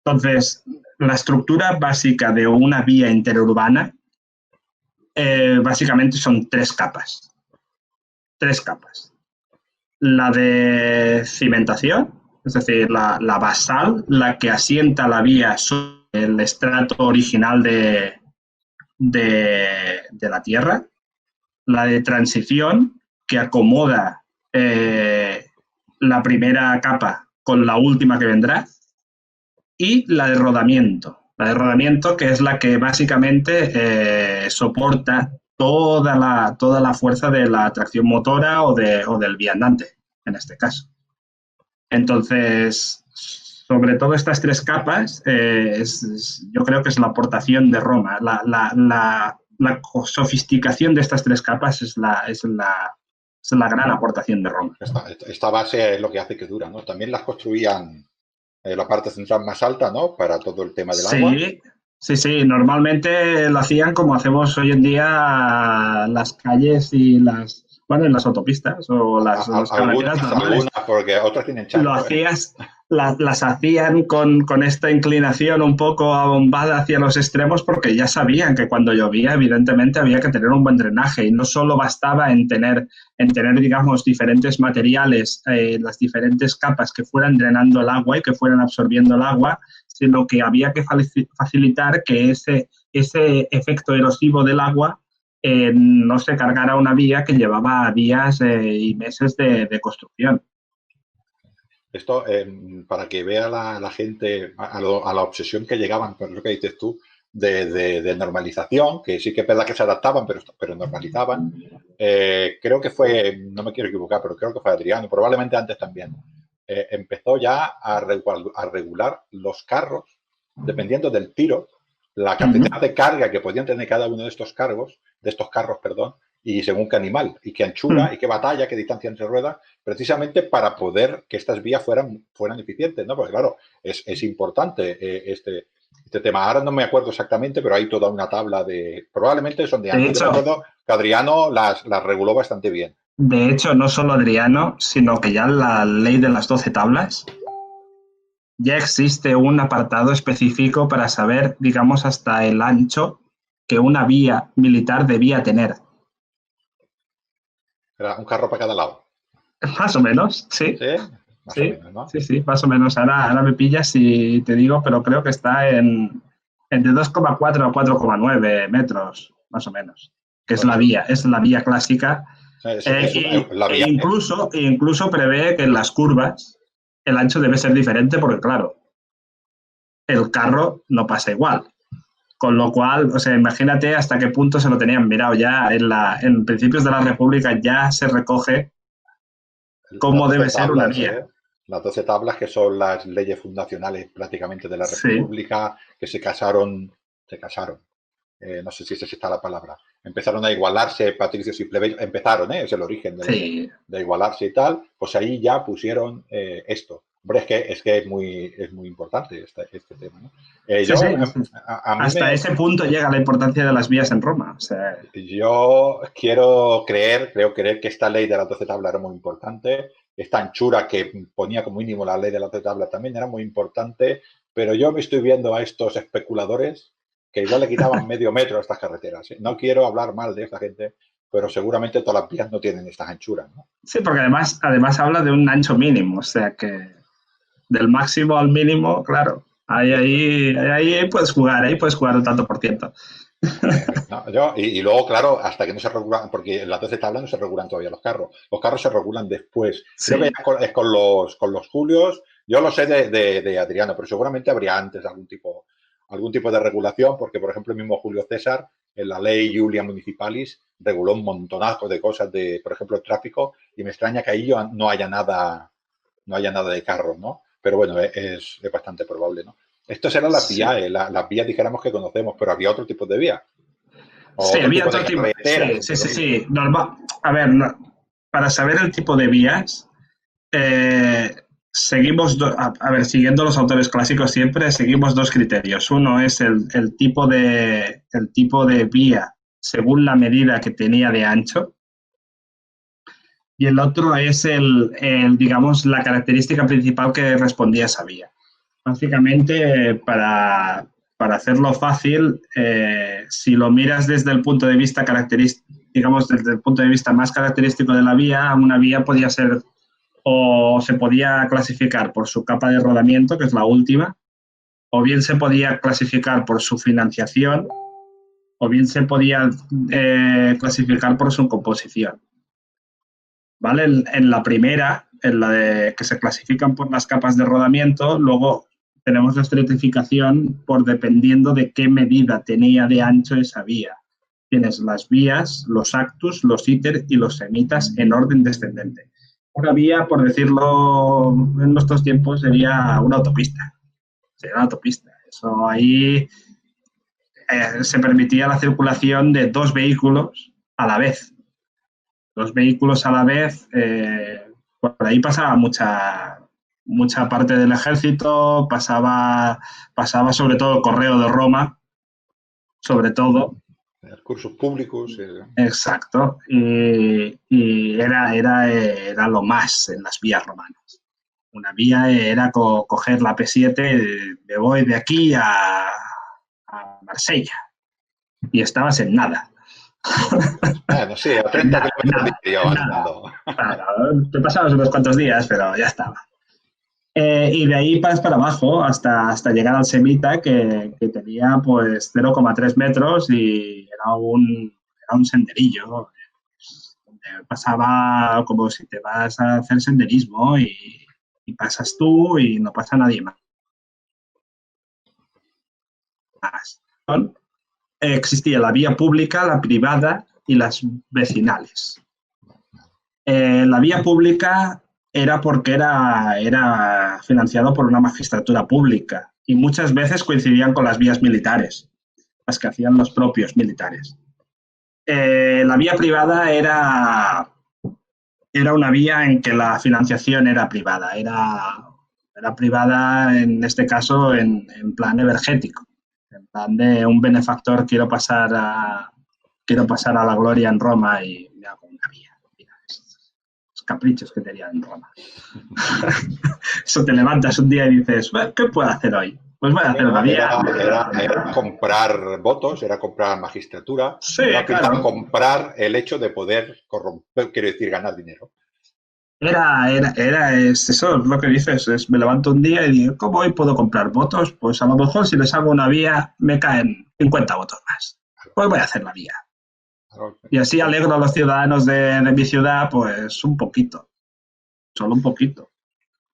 Entonces, la estructura básica de una vía interurbana básicamente son 3 capas. 3 capas. La de cimentación, es decir, la basal, la que asienta la vía sobre el estrato original de la Tierra. La de transición, que acomoda la primera capa con la última que vendrá. Y la de rodamiento. La de rodamiento, que es la que básicamente soporta toda la fuerza de la tracción motora o del viandante, en este caso. Entonces, sobre todo estas 3 capas, yo creo que es la aportación de Roma. La sofisticación de estas 3 capas es la es la gran aportación de Roma. Esta base es lo que hace que dura, ¿no? También las construían la parte central más alta, ¿no? Para todo el tema del agua. Sí. Normalmente lo hacían como hacemos hoy en día las calles y en las autopistas o las carreteras normales. Algunas, porque otras tienen charco. Las hacían con esta inclinación un poco abombada hacia los extremos porque ya sabían que cuando llovía, evidentemente, había que tener un buen drenaje y no solo bastaba en tener digamos, diferentes materiales, las diferentes capas que fueran drenando el agua y que fueran absorbiendo el agua, sino que había que facilitar que ese efecto erosivo del agua no se cargara una vía que llevaba días y meses de construcción. Esto, para que vea la gente a la obsesión que llegaban, por lo que dices tú, de normalización, que sí que es verdad que se adaptaban, pero normalizaban. Creo que fue, no me quiero equivocar, pero creo que fue Adriano, probablemente antes también. Empezó ya a regular los carros, dependiendo del tiro, la cantidad de carga que podían tener cada uno de estos carros, y según qué animal, y qué anchura, y qué batalla, qué distancia entre ruedas, precisamente para poder que estas vías fueran eficientes, ¿no? Porque claro, es importante este tema. Ahora no me acuerdo exactamente, pero hay toda una tabla probablemente son de antes. Yo me acuerdo que Adriano las reguló bastante bien. De hecho, no solo Adriano, sino que ya la ley de las 12 tablas ya existe un apartado específico para saber, digamos, hasta el ancho que una vía militar debía tener. Era un carro para cada lado. Más o menos, sí. ¿Sí? Más o menos, ¿no? Sí, más o menos. Ahora me pillas y te digo, pero creo que está entre 2,4 a 4,9 metros, más o menos. Que es la vía clásica. Incluso prevé que en las curvas el ancho debe ser diferente porque, claro, el carro no pasa igual. Con lo cual, o sea, imagínate hasta qué punto se lo tenían mirado ya. En principios de la República ya se recoge cómo debe ser una vía. Las 12 tablas, que son las leyes fundacionales prácticamente de la República, que se casaron, no sé si está la palabra, empezaron a igualarse patricios y plebeyos, es el origen de igualarse y tal, pues ahí ya pusieron esto. Hombre, es que es muy importante este tema, ¿no? Hasta ese punto llega la importancia de las vías en Roma. O sea, yo creo creer que esta ley de las 12 tablas era muy importante. Esta anchura que ponía como mínimo la ley de las 12 tablas también era muy importante, pero yo me estoy viendo a estos especuladores que igual le quitaban medio metro a estas carreteras. No quiero hablar mal de esta gente, pero seguramente todas las vías no tienen estas anchuras, ¿no? Sí, porque además habla de un ancho mínimo, o sea que del máximo al mínimo, claro, ahí puedes jugar un tanto por ciento. Y luego, claro, hasta que no se regulan, porque en las 12 tablas no se regulan todavía los carros. Los carros se regulan después. Sí. Creo que es con los Julios. Yo lo sé de Adriano, pero seguramente habría antes algún tipo de regulación, porque, por ejemplo, el mismo Julio César, en la ley Julia Municipalis, reguló un montonazo de cosas por ejemplo, el tráfico, y me extraña que ahí no haya nada de carros, ¿no? Pero bueno, es bastante probable, ¿no? Estas eran las vías, las vías, dijéramos, que conocemos, pero había otro tipo de vías. Sí, había otro tipo de carreteras. Sí. Normal. A ver, para saber el tipo de vías, seguimos, siguiendo los autores clásicos siempre, seguimos dos criterios. Uno es el tipo de vía según la medida que tenía de ancho, y el otro es digamos, la característica principal que respondía a esa vía. Básicamente, para hacerlo fácil, si lo miras desde el punto de vista digamos, desde el punto de vista más característico de la vía, una vía podía ser o se podía clasificar por su capa de rodamiento, que es la última, o bien se podía clasificar por su financiación, o bien se podía clasificar por su composición. ¿Vale? En la primera, en la de que se clasifican por las capas de rodamiento, luego tenemos la estratificación por dependiendo de qué medida tenía de ancho esa vía. Tienes las vías, los actus, los íter y los semitas en orden descendente. Una vía, por decirlo en nuestros tiempos, sería una autopista. Sería una autopista. Eso ahí se permitía la circulación de dos vehículos a la vez. los vehículos a la vez, por ahí pasaba mucha parte del ejército, pasaba sobre todo el correo de Roma, sobre todo. Cursos públicos. Exacto. Y era lo más en las vías romanas. Una vía era coger la P7, me voy de aquí a Marsella. Y estabas en nada. No sé, a 30 kilómetros de avanzando. Claro, te pasabas unos cuantos días, pero ya estaba. Y de ahí para abajo hasta llegar al Semita, que tenía pues 0,3 metros y era un senderillo. Donde pasaba como si te vas a hacer senderismo y pasas tú y no pasa nadie más. Existía la vía pública, la privada y las vecinales. La vía pública era porque era financiado por una magistratura pública y muchas veces coincidían con las vías militares, las que hacían los propios militares. La vía privada era una vía en que la financiación era privada, era privada en este caso en plan energético, en plan de un benefactor quiero pasar a la gloria en Roma y me hago una vía. Caprichos que tenía en Roma. Eso te levantas un día y dices, ¿qué puedo hacer hoy? Pues voy a hacer una vía. Era comprar votos, era comprar magistratura, sí, era claro. comprar el hecho de poder corromper, quiero decir, ganar dinero. Eso es lo que dices, me levanto un día y digo, ¿cómo hoy puedo comprar votos? Pues a lo mejor si les hago una vía me caen 50 votos más. Pues voy a hacer la vía. Y así alegro a los ciudadanos de mi ciudad, pues un poquito, solo un poquito.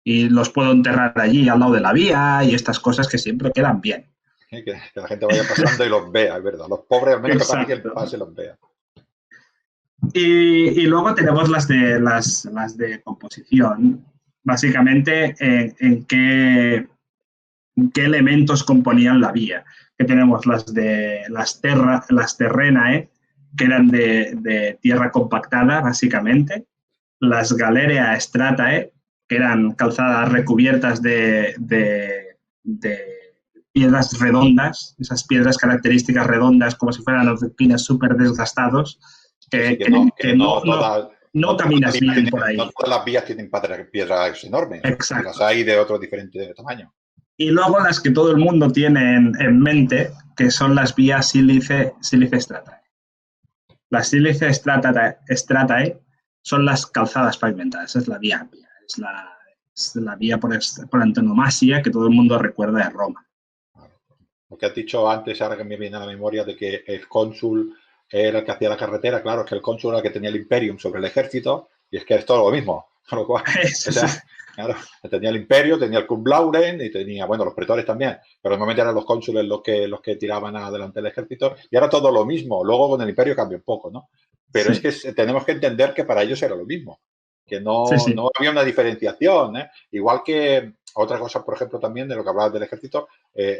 Y los puedo enterrar allí al lado de la vía y estas cosas que siempre quedan bien. Que la gente vaya pasando y los vea, es verdad. Los pobres, al menos que alguien pase, los vea. Y luego tenemos las de composición, básicamente en qué elementos componían la vía. Que tenemos las terrenae, que eran de tierra compactada, básicamente, las galeria stratae, que eran calzadas recubiertas de piedras redondas, esas piedras características redondas, como si fueran los pines súper desgastados, que no caminas bien por ahí. No todas las vías tienen piedras enormes. Exacto. Las hay de otro diferente tamaño. Y luego las que todo el mundo tiene en mente, que son las vías sílice stratae. Las sílice stratae son las calzadas pavimentadas, es la vía amplia, es la vía por antonomasia que todo el mundo recuerda de Roma. Lo que has dicho antes, ahora que me viene a la memoria de que el cónsul era el que hacía la carretera, claro, es que el cónsul era el que tenía el imperium sobre el ejército, y es que es todo lo mismo. Con lo cual, claro, tenía el imperio, tenía el cum laude y tenía, bueno, los pretores también, pero normalmente eran los cónsules los que tiraban adelante el ejército, y ahora todo lo mismo. Luego con el imperio cambia un poco, ¿no? Pero es que tenemos que entender que para ellos era lo mismo, que no había una diferenciación, ¿eh? Igual que otra cosa, por ejemplo, también de lo que hablabas del ejército,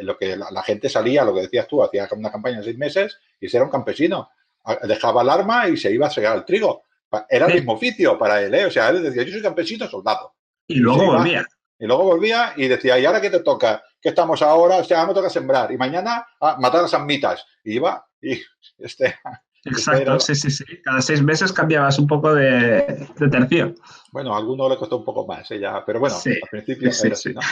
lo que la gente salía, lo que decías tú, hacía una campaña de 6 meses y era un campesino. Dejaba el arma y se iba a segar el trigo. Era el mismo oficio para él, ¿eh? O sea, él decía, yo soy campesino, soldado. Y luego volvía. Y luego volvía y decía, ¿y ahora qué te toca? ¿Qué estamos ahora? O sea, ahora me toca sembrar. Y mañana matar a las mitas. Y iba y Exacto, sí. Cada 6 meses cambiabas un poco de tercio. Bueno, a alguno le costó un poco más, ya, pero bueno, al principio era así, ¿no?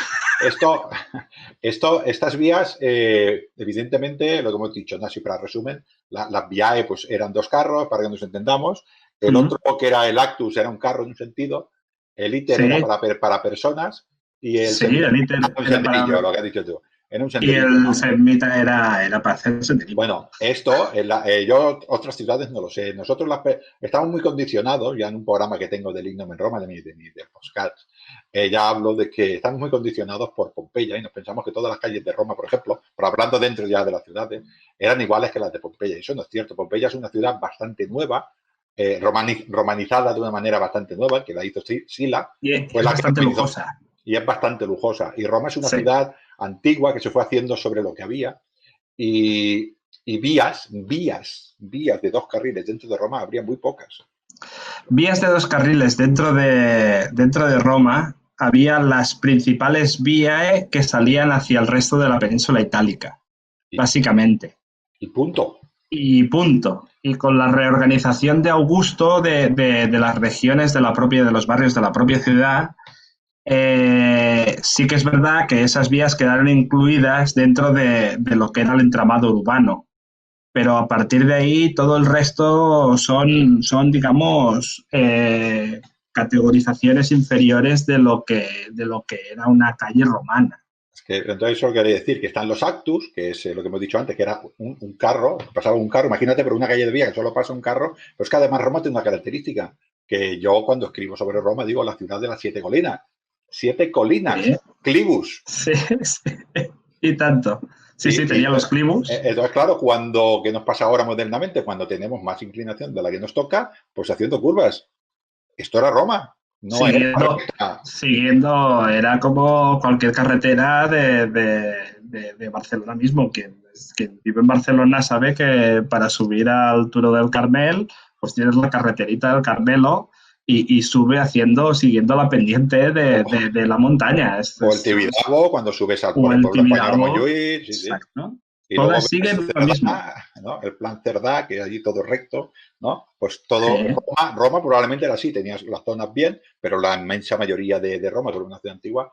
Estas vías, evidentemente, lo que hemos dicho, así para resumen, las viae pues eran 2 carros, para que nos entendamos. El otro, que era el actus, era un carro en un sentido. El íter era para personas. Y el íter era un senderillo, lo que has dicho tú. Y el Semita era para hacer senderismo. Bueno, esto, yo otras ciudades no lo sé. Nosotros estamos muy condicionados, ya en un programa que tengo del Ignom en Roma, de podcast, ya hablo de que estamos muy condicionados por Pompeya y nos pensamos que todas las calles de Roma, por ejemplo, pero hablando dentro ya de las ciudades, eran iguales que las de Pompeya. Y eso no es cierto. Pompeya es una ciudad bastante nueva, romanizada de una manera bastante nueva, que la hizo Sila. Y es bastante lujosa. Y es bastante lujosa. Y Roma es una ciudad antigua que se fue haciendo sobre lo que había. Y vías de 2 carriles dentro de Roma habría muy pocas. vías de 2 carriles dentro de Roma, había las principales vías que salían hacia el resto de la península itálica, Y, básicamente. y punto. Y punto. Y con la reorganización de Augusto de las regiones de los barrios de la propia ciudad, sí que es verdad que esas vías quedaron incluidas dentro de lo que era el entramado urbano. Pero a partir de ahí todo el resto son digamos, categorizaciones inferiores de lo que era una calle romana. Es que, entonces eso quería decir que están los actus, que es lo que hemos dicho antes, que era un carro, pasaba un carro, imagínate por una calle de vía que solo pasa un carro, pero es que además Roma tiene una característica, que yo cuando escribo sobre Roma digo la ciudad de las 7 colinas. 7 colinas, Sí, clivus. sí, sí. Y tanto. Sí, sí, tenía los clivus. Entonces, claro, ¿qué nos pasa ahora modernamente? Cuando tenemos más inclinación de la que nos toca, pues haciendo curvas. Esto era Roma, no era recta. Siguiendo, era como cualquier carretera de Barcelona mismo. Quien vive en Barcelona sabe que para subir al Turó del Carmel, pues tienes la carreterita del Carmelo y sube siguiendo la pendiente de la montaña. O el Tibidabo, cuando subes por el pueblo español a Montjuïc, sí, sí. Exacto. Y Todas luego siguen lo mismo. ¿no? El plan Cerdá, que allí todo recto, ¿no? Pues todo, Sí. Roma probablemente era así, tenías las zonas bien, pero la inmensa mayoría de Roma, sobre una ciudad antigua,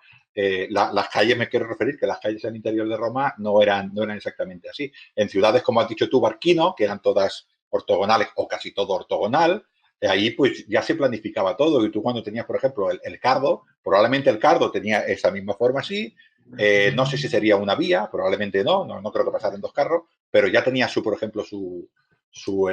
las calles, me quiero referir, que las calles en el interior de Roma no eran exactamente así. En ciudades, como has dicho tú, Barquino, que eran todas ortogonales o casi todo ortogonal, ahí pues ya se planificaba todo y tú cuando tenías, por ejemplo, el Cardo, probablemente el Cardo tenía esa misma forma así, no sé si sería una vía, probablemente no creo que pasara en 2 carros, pero ya tenía por ejemplo, su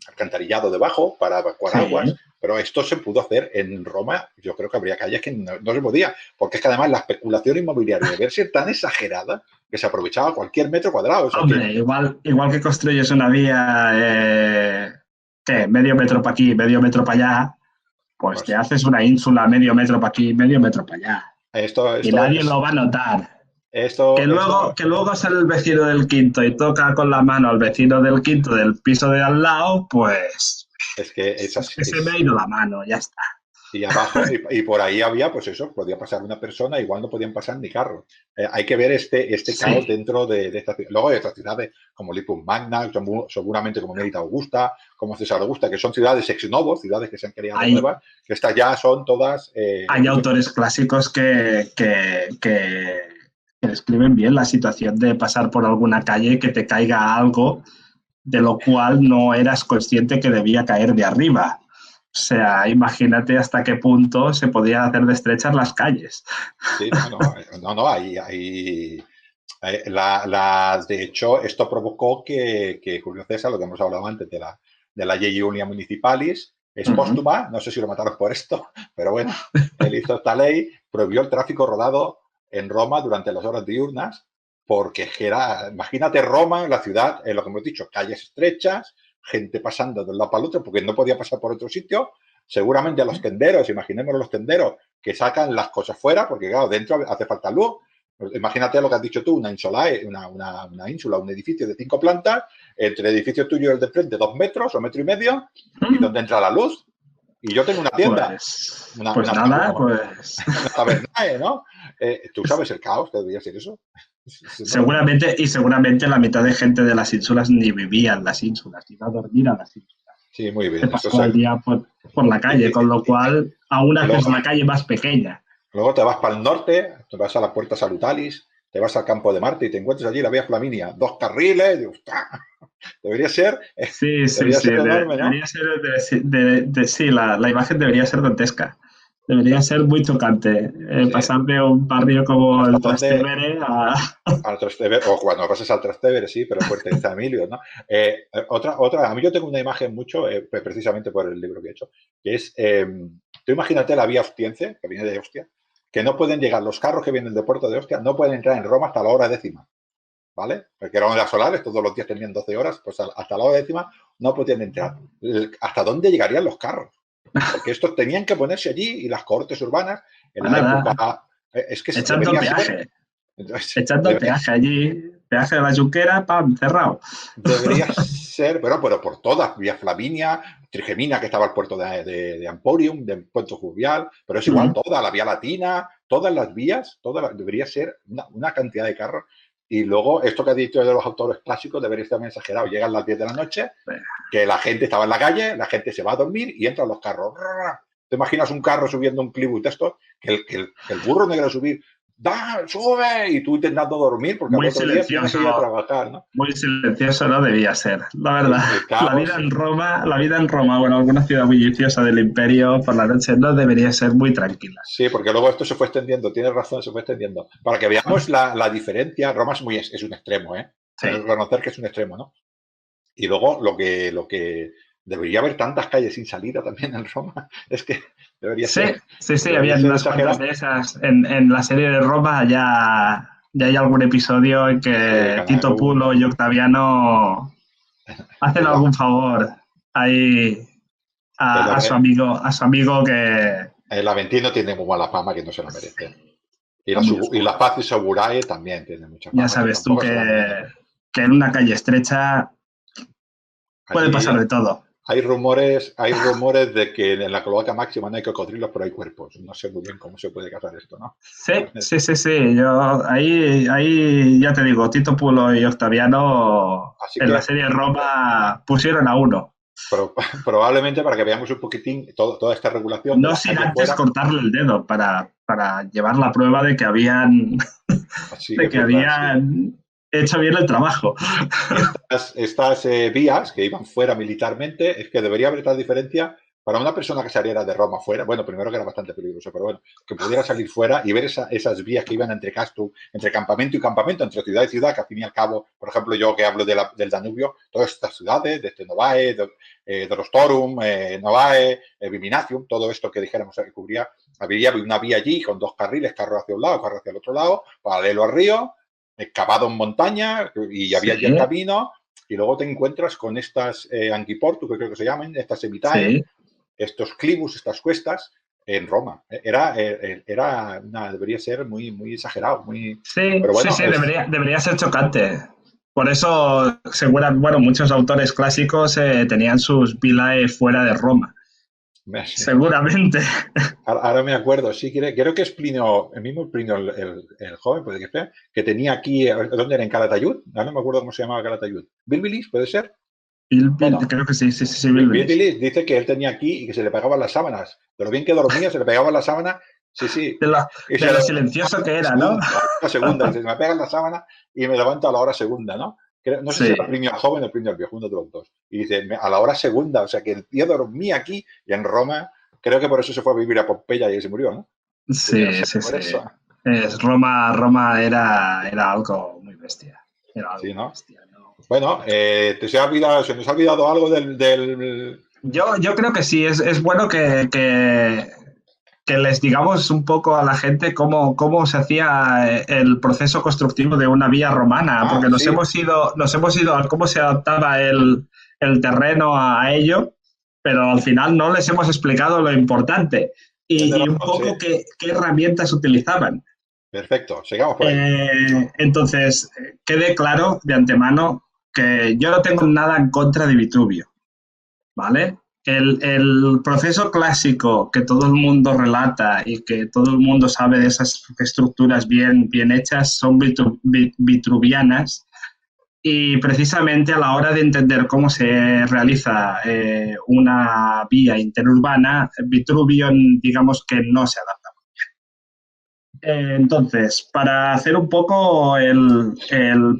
alcantarillado debajo para evacuar aguas, pero esto se pudo hacer en Roma. Yo creo que habría calles que no se podía, porque es que además la especulación inmobiliaria debe ser tan exagerada que se aprovechaba cualquier metro cuadrado. O sea, Hombre, igual que construyes una vía, medio metro para aquí, medio metro para allá, pues te haces una ínsula medio metro para aquí, medio metro para allá. Y nadie lo va a notar. Que luego sale el vecino del quinto y toca con la mano al vecino del quinto del piso de al lado, pues es que se me ha ido la mano, ya está. Y abajo, y por ahí había, pues eso, podía pasar una persona, igual no podían pasar ni carros. Hay que ver este caos dentro de esta ciudad. Luego hay otras ciudades como Lipum Magna, seguramente como Mérida Augusta, como César Augusta, que son ciudades ex novo, ciudades que se han creado nuevas, que estas ya son todas... hay autores clásicos que describen bien la situación de pasar por alguna calle y que te caiga algo de lo cual no eras consciente que debía caer de arriba. O sea, imagínate hasta qué punto se podían hacer de estrechas las calles. Sí, de hecho, esto provocó que Julio César, lo que hemos hablado antes de la Ley Julia Municipalis, es póstuma, no sé si lo mataron por esto, pero bueno, él hizo esta ley, prohibió el tráfico rodado en Roma durante las horas diurnas, porque imagínate Roma, la ciudad, lo que hemos dicho, calles estrechas, gente pasando de un lado para el otro, porque no podía pasar por otro sitio. Seguramente a los tenderos, imaginemos los tenderos que sacan las cosas fuera, porque claro, dentro hace falta luz. Imagínate lo que has dicho tú, una ínsula, un edificio de 5 plantas, entre el edificio tuyo y el de frente 2 metros o metro y medio, y donde entra la luz. Y yo tengo una tienda. Una taberna, ¿no? ¿Tú sabes el caos que debería ser eso? Seguramente la mitad de gente de las ínsulas ni vivía en las ínsulas, iba a dormir a las ínsulas. Sí, muy bien. Se pasó el día por la calle, con lo cual aún haces la calle más pequeña. Luego te vas para el norte, te vas a la Puerta Salutalis, te vas al Campo de Marte y te encuentras allí la Vía Flaminia, 2 carriles, debería ser. Enorme, ¿no? Debería ser sí, la imagen debería ser dantesca. Debería ser muy chocante pasar de un barrio como el Trastevere al Trastevere, o cuando pasas al Trastevere, sí, pero Fuerte de San Emilio, ¿no? A mí yo tengo una imagen mucho, precisamente por el libro que he hecho, que es, tú imagínate la vía ostiense, que viene de Ostia, que no pueden llegar, los carros que vienen del puerto de Ostia no pueden entrar en Roma hasta la hora décima, ¿vale? Porque eran horas solares, todos los días tenían 12 horas, pues hasta la hora décima no podían entrar. ¿Hasta dónde llegarían los carros? Porque estos tenían que ponerse allí y las cohortes urbanas en la época... echando peaje allí. peaje de la Junquera, ¡pam!, cerrado. Debería ser, pero por todas, vía Flavinia, Trigemina, que estaba al puerto de Emporium, de Puerto Fluvial, pero es igual, toda la vía Latina, todas las vías, debería ser una cantidad de carros. Y luego, esto que ha dicho de los autores clásicos debería estar bien exagerado. Llegan las 10 de la noche, que la gente estaba en la calle, la gente se va a dormir y entran los carros. ¿Te imaginas un carro subiendo un clibus de esto? Que el burro no quiere subir. ¡Da, sube! Y tú intentando dormir porque al otro día tienes que ir a trabajar, ¿no? Muy silencioso no debía ser, la verdad. La vida en Roma, bueno, alguna ciudad bulliciosa del imperio por la noche no debería ser muy tranquila. Sí, porque luego esto se fue extendiendo, tienes razón, se fue extendiendo. Para que veamos la diferencia, Roma es un extremo, ¿eh? Sí. Hay que reconocer que es un extremo, ¿no? Y luego lo que debería haber tantas calles sin salida también en Roma, es que debería ser. Sí, había unas cuantas de esas. En la serie de Roma ya hay algún episodio en que Tito Pulo y Octaviano hacen algún favor ahí a su amigo que... El Aventino tiene muy mala fama que no se lo merece. Y la Paz y Soburae también tiene mucha fama. Ya sabes tú que en una calle estrecha puede pasar de todo. Hay rumores de que en la cloaca máxima no hay cocodrilos, pero hay cuerpos. No sé muy bien cómo se puede casar esto, ¿no? Sí. Yo ahí ya te digo, Tito Pulo y Octaviano la serie de Roma pusieron a uno. Probablemente para que veamos un poquitín toda esta regulación. No sin antes cortarle el dedo para llevar la prueba de que habían hecho bien el trabajo. Estas vías que iban fuera militarmente, es que debería haber tal diferencia para una persona que saliera de Roma fuera. Bueno, primero que era bastante peligroso, pero bueno, que pudiera salir fuera y ver esas vías que iban entre campamento y campamento, entre ciudad y ciudad, que al fin y al cabo, por ejemplo, yo que hablo del Danubio, todas estas ciudades, desde Novae, Rostorum, Novae, Viminacium, todo esto que dijéramos que cubría, había una vía allí con dos carriles, carro hacia un lado, carro hacia el otro lado, paralelo al río, excavado en montaña, y había allí el camino, y luego te encuentras con estas anquiportu, que creo que se llaman, estas evitae, estos clibus, estas cuestas, en Roma. Debería ser muy, muy exagerado. Pero bueno, debería ser chocante. Por eso, muchos autores clásicos tenían sus vilae fuera de Roma. Seguramente. Ahora me acuerdo, sí, creo que es Plinio, el mismo Plinio el joven, puede que sea, que tenía aquí, ¿dónde era? En Calatayud, ahora no me acuerdo cómo se llamaba Calatayud. ¿Bilbilis, puede ser? Creo que sí, Bilbilis dice que él tenía aquí y que se le pegaban las sábanas. De lo bien que dormía, se le pegaban las sábanas. Sí. De lo silencioso que era, ¿no? La segunda, se me pegan las sábanas y me levanto a la hora segunda, ¿no? No sé si era el Plinio el joven o el Plinio el viejo, uno de los dos. Y dice, a la hora segunda, o sea que el tío dormía aquí y en Roma, creo que por eso se fue a vivir a Pompeya y se murió, ¿no? Sí. Roma era algo muy bestia. Bestia, ¿no? Bueno, se nos ha olvidado algo del... Yo creo que sí, es bueno que les digamos un poco a la gente cómo se hacía el proceso constructivo de una vía romana, porque nos hemos ido a cómo se adaptaba el terreno a ello, pero al final no les hemos explicado lo importante y un poco qué herramientas utilizaban. Perfecto, sigamos por ahí. Entonces, quede claro de antemano que yo no tengo nada en contra de Vitruvio, ¿vale? El proceso clásico que todo el mundo relata y que todo el mundo sabe de esas estructuras bien hechas son vitruvianas, y precisamente a la hora de entender cómo se realiza una vía interurbana, Vitruvio digamos que no se adapta muy bien. Entonces, para hacer un poco el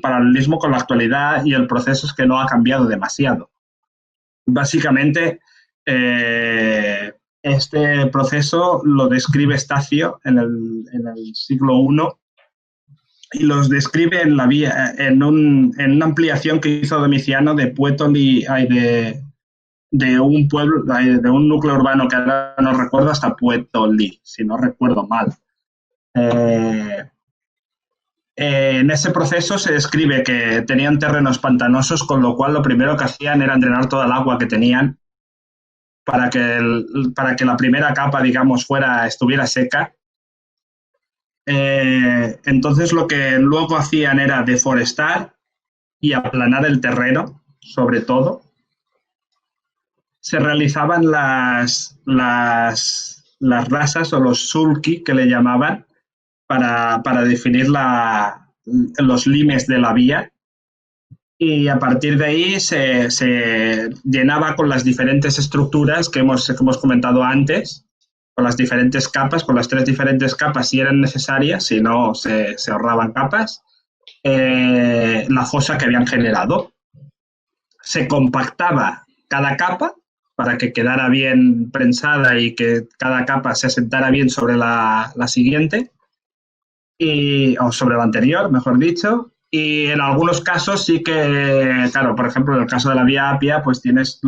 paralelismo con la actualidad y el proceso es que no ha cambiado demasiado. Básicamente, este proceso lo describe Estacio en el siglo I y los describe en la vía en una ampliación que hizo Domiciano de Puetoli, de un pueblo, de un núcleo urbano que ahora no recuerdo, hasta Puetoli, si no recuerdo mal. En ese proceso se describe que tenían terrenos pantanosos, con lo cual lo primero que hacían era drenar toda el agua que tenían para que la primera capa, digamos, estuviera seca. Entonces lo que luego hacían era deforestar y aplanar el terreno, sobre todo. Se realizaban las rasas o los sulky, que le llamaban, para definir los limes de la vía, y a partir de ahí se llenaba con las diferentes estructuras que hemos comentado antes, con las diferentes capas, con las 3 diferentes capas si eran necesarias, si no se ahorraban capas, la fosa que habían generado. Se compactaba cada capa para que quedara bien prensada y que cada capa se asentara bien sobre la siguiente, o sobre la anterior, mejor dicho. Y en algunos casos sí que, claro, por ejemplo, en el caso de la vía Apia, pues tienes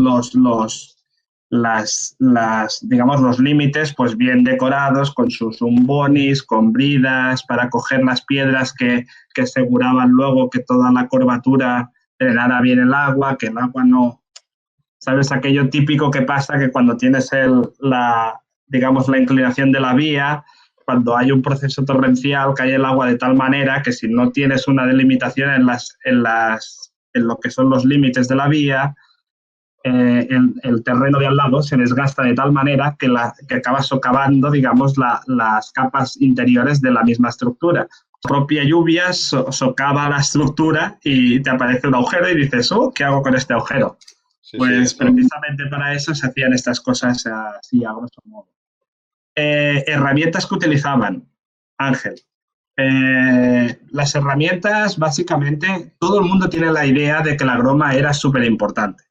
digamos, los límites pues bien decorados con sus zumbonis, con bridas para coger las piedras que aseguraban luego que toda la curvatura drenara bien el agua, que el agua no... ¿Sabes? Aquello típico que pasa que cuando tienes digamos, la inclinación de la vía, cuando hay un proceso torrencial, cae el agua de tal manera que si no tienes una delimitación en lo que son los límites de la vía, el terreno de al lado se desgasta de tal manera que acaba socavando, digamos, las capas interiores de la misma estructura. La propia lluvia socava la estructura y te aparece un agujero y dices, ¿qué hago con este agujero? Sí, Pues sí, precisamente para eso se hacían estas cosas así, a grosso modo. Herramientas que utilizaban, Ángel. Las herramientas, básicamente, todo el mundo tiene la idea de que la groma era súper importante.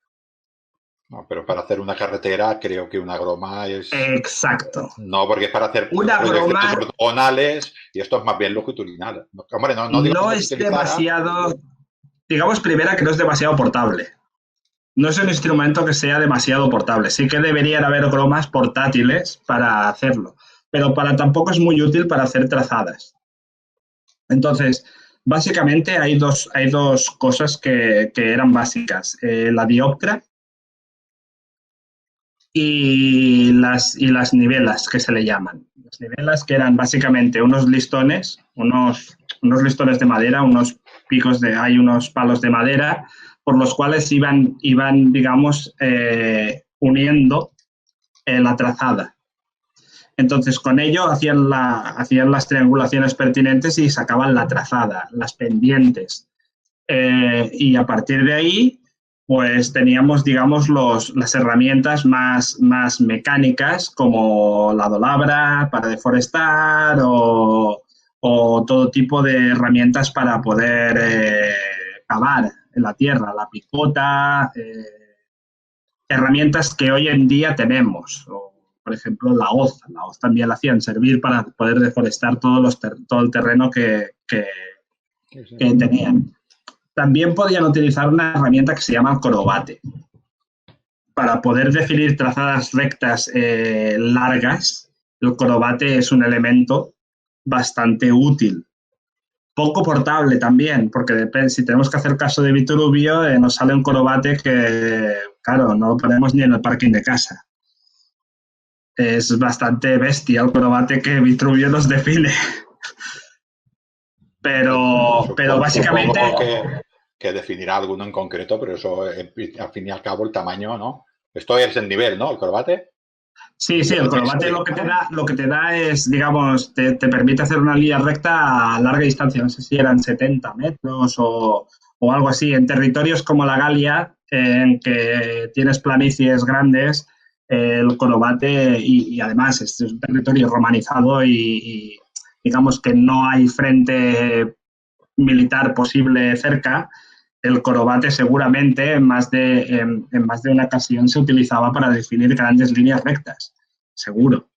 No, pero para hacer una carretera creo que una groma es... Exacto. No, porque es para hacer una proyecciones groma ortogonales y esto es más bien longitudinal. No, hombre, no digo no que es se utilizara... demasiado, digamos, primera, que no es demasiado portable. No es un instrumento que sea demasiado portable. Sí que deberían haber gromas portátiles para hacerlo, pero tampoco es muy útil para hacer trazadas. Entonces, básicamente hay dos cosas que eran básicas. La dioptra y las nivelas, que se le llaman. Las nivelas, que eran básicamente unos listones de madera, hay unos palos de madera por los cuales iban digamos, uniendo la trazada. Entonces, con ello hacían las triangulaciones pertinentes y sacaban la trazada, las pendientes. Y a partir de ahí, pues teníamos, digamos, las herramientas más mecánicas, como la dolabra para deforestar o todo tipo de herramientas para poder cavar en la tierra, la picota, herramientas que hoy en día tenemos. Por ejemplo, la hoz. La hoz también la hacían servir para poder deforestar todo el terreno que tenían. También podían utilizar una herramienta que se llama corobate para poder definir trazadas rectas largas. El corobate es un elemento bastante útil. Poco portable también, porque depende, si tenemos que hacer caso de Vitruvio, nos sale un corobate que, claro, no lo ponemos ni en el parking de casa. Es bastante bestia el corobate que Vitruvio nos define. Pero básicamente... que definirá alguno en concreto, pero eso, al fin y al cabo, el tamaño, ¿no? Esto es el nivel, ¿no? El corobate. Sí, el corobate lo que te da es, digamos, te permite hacer una línea recta a larga distancia. No sé si eran 70 metros o algo así. En territorios como la Galia, en que tienes planicies grandes, el corobate, y además es un territorio romanizado y digamos que no hay frente militar posible cerca, el corobate seguramente en más de una ocasión se utilizaba para definir grandes líneas rectas, seguro.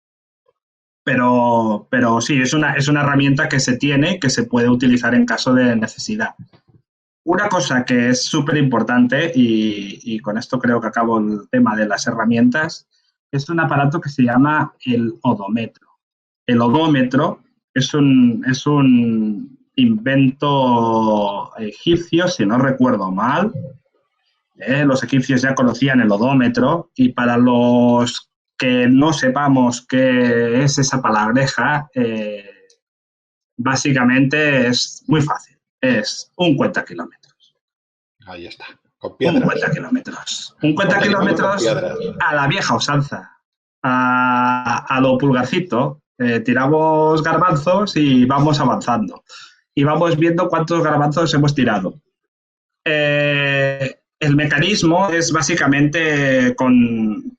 Pero sí, es una herramienta que se tiene, que se puede utilizar en caso de necesidad. Una cosa que es súper importante, y con esto creo que acabo el tema de las herramientas, es un aparato que se llama el odómetro. El odómetro es un invento egipcio, si no recuerdo mal. Los egipcios ya conocían el odómetro, y para los que no sepamos qué es esa palabreja, básicamente es muy fácil. Es un cuentakilómetros. Ahí está, con Un piedras. cuentakilómetros. Un Montañismo con cuentakilómetros piedras. a la vieja usanza. A lo pulgarcito. Tiramos garbanzos y vamos avanzando. Y vamos viendo cuántos garbanzos hemos tirado. El mecanismo es básicamente con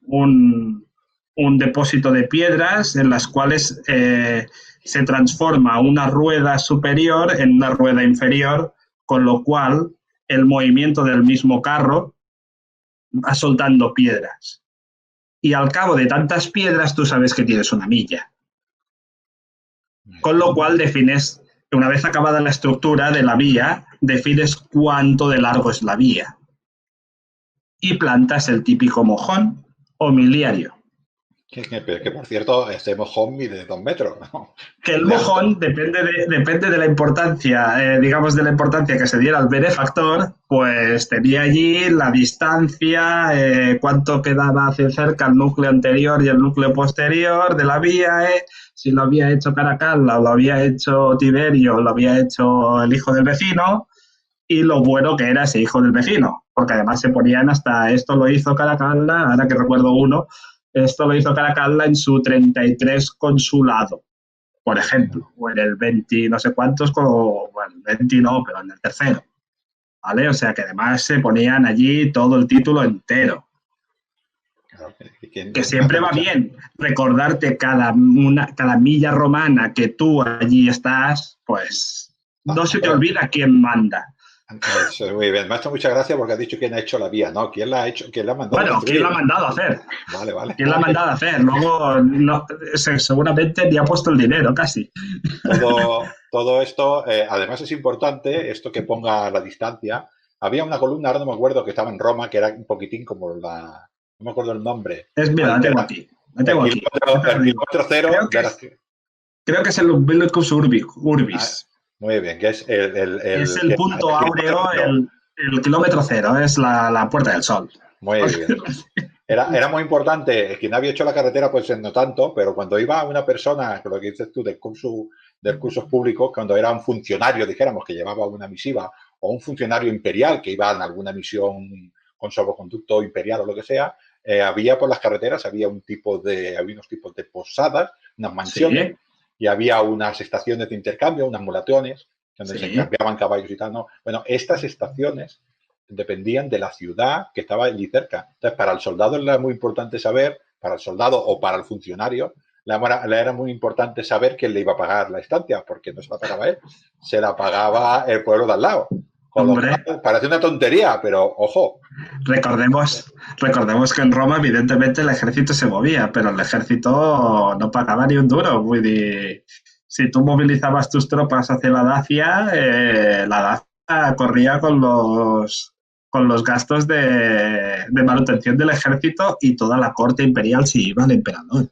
un depósito de piedras en las cuales se transforma una rueda superior en una rueda inferior, con lo cual el movimiento del mismo carro va soltando piedras. Y al cabo de tantas piedras tú sabes que tienes una milla. Con lo cual defines, una vez acabada la estructura de la vía, defines cuánto de largo es la vía. Y plantas el típico mojón o miliario. Que por cierto, ese mojón mide 2 metros, ¿no? Que el mojón depende de la importancia, digamos, de la importancia que se diera al benefactor, pues tenía allí la distancia, cuánto quedaba hacia cerca el núcleo anterior y el núcleo posterior de la vía, si lo había hecho Caracalla o lo había hecho Tiberio o lo había hecho el hijo del vecino, y lo bueno que era ese hijo del vecino, porque además se ponían hasta, esto lo hizo Caracalla, ahora que recuerdo uno, esto lo hizo Caracalla en su 33 consulado, por ejemplo, o en el 20 no sé cuántos, bueno, 20 no, pero en el tercero, ¿vale? O sea que además se ponían allí todo el título entero. Claro, que siempre va bien recordarte cada milla romana que tú allí estás, pues no se te olvida quién manda. Eso, muy bien. Me ha hecho mucha gracia porque has dicho quién ha hecho la vía, ¿no? ¿Quién la ha hecho? ¿Quién la ha mandado bueno, a construir? ¿quién la ha mandado a hacer? Vale, vale. ¿Quién la ha mandado a hacer? Luego, no, seguramente ni ha puesto el dinero, casi. Todo esto, además es importante, esto que ponga la distancia. Había una columna, ahora no me acuerdo, que estaba en Roma, que era un poquitín como la... No me acuerdo el nombre. Mira, la tengo aquí. La tengo aquí. El kilómetro cero. Creo que es el Umbilicus Urbis. Muy bien, que es es el punto áureo, el kilómetro cero, es la Puerta del Sol. Muy bien. Era muy importante, quien había hecho la carretera pues no tanto, pero cuando iba una persona, lo que dices tú, del cursos públicos, cuando era un funcionario, dijéramos, que llevaba una misiva, o un funcionario imperial que iba en alguna misión con salvoconducto imperial o lo que sea, había por las carreteras, había unos tipos de posadas, unas mansiones, sí, y había unas estaciones de intercambio, unas mulaciones, donde sí, se cambiaban caballos y tal, ¿no? Bueno, estas estaciones dependían de la ciudad que estaba allí cerca. Entonces, para el soldado era muy importante saber, para el soldado o para el funcionario, le era muy importante saber quién le iba a pagar la estancia, porque no se la pagaba él, se la pagaba el pueblo de al lado. Hombre, parece una tontería, pero ojo. Recordemos que en Roma, evidentemente, el ejército se movía, pero el ejército no pagaba ni un duro. Si tú movilizabas tus tropas hacia la Dacia, la Dacia corría con los gastos de manutención del ejército y toda la corte imperial se iba al emperador.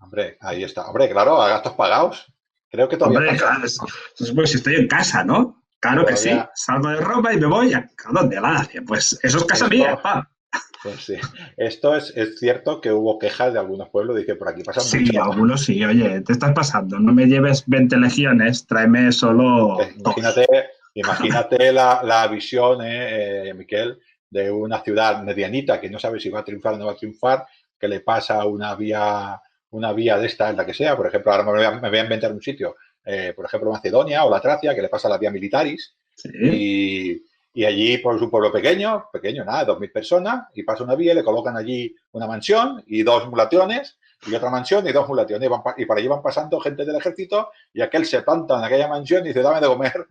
Hombre, ahí está. Hombre, claro, a gastos pagados. Creo que todavía pasa. Claro, pues si estoy en casa, ¿no? Claro todavía... que sí. Salgo de Roma y me voy ¿a dónde? A la Dacia. Pues eso es casa mía, pa. Pues sí. Esto es cierto que hubo quejas de algunos pueblos, dije, por aquí pasan sí, mucho. Sí, algunos sí. Oye, te estás pasando. No me lleves 20 legiones, tráeme solo Imagínate la visión, Miquel, de una ciudad medianita que no sabe si va a triunfar o no va a triunfar, que le pasa una vía de esta, en la que sea. Por ejemplo, ahora me voy a inventar un sitio, por ejemplo, Macedonia o la Tracia, que le pasa la vía Militaris. Sí. Y allí, pues, un pueblo pequeño, nada, 2.000 personas, y pasa una vía, le colocan allí una mansión y 2 mulaciones, y otra mansión y 2 mulaciones, y para allí van pasando gente del ejército, y aquel se planta en aquella mansión y dice, dame de comer.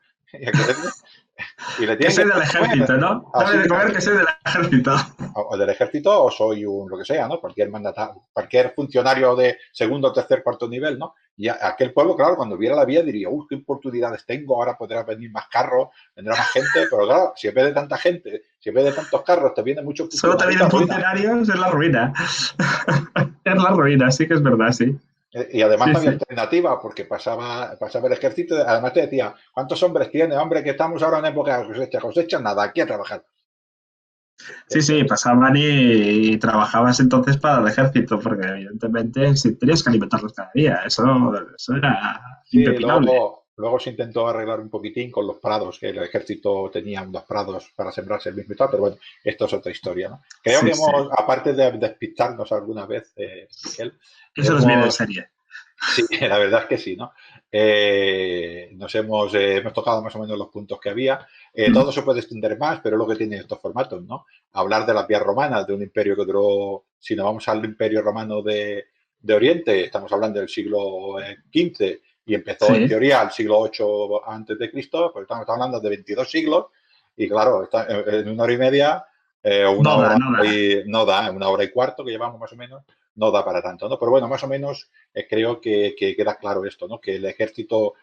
Y le tiene que soy del ejército, ¿no? Dame de comer que soy del ejército. O del ejército, o soy lo que sea, ¿no? Cualquier funcionario de segundo, tercer, cuarto nivel, ¿no? Y aquel pueblo, claro, cuando viera la vía diría, qué oportunidades tengo, ahora podrá venir más carros, vendrá más gente, pero claro, si en vez de tanta gente, si en vez de tantos carros te vienen muchos funcionarios. Solo te vienen funcionarios, es la ruina. Es la ruina, sí que es verdad, sí. Y además no había alternativa, porque pasaba el ejército, además te decía, ¿cuántos hombres tiene? Hombre, que estamos ahora en época de cosecha, nada, aquí a trabajar. Sí, sí, pasaban y trabajabas entonces para el ejército, porque evidentemente si tenías que alimentarlos cada día, eso era Sí, impepinable. luego se intentó arreglar un poquitín con los prados, que el ejército tenía unos prados para sembrarse el mismo y tal, pero bueno, esto es otra historia, ¿no? Creo Sí, que sí, hemos, aparte de despistarnos alguna vez, Miguel, eso nos viene de hemos, serie. sí, la verdad es que sí, ¿no? Hemos tocado más o menos los puntos que había. Mm. Todo se puede extender más, pero es lo que tienen estos formatos, ¿no? Hablar de las vías romanas, de un imperio que duró, si nos vamos al imperio romano de Oriente, estamos hablando del siglo XV y empezó en Sí, teoría al siglo VIII antes de Cristo, pues estamos hablando de 22 siglos y claro, en una hora y media, una no da, hora no da. y no da, una hora y cuarto que llevamos más o menos, no da para tanto, ¿no? Pero bueno, más o menos creo que queda claro esto, ¿no? Que el ejército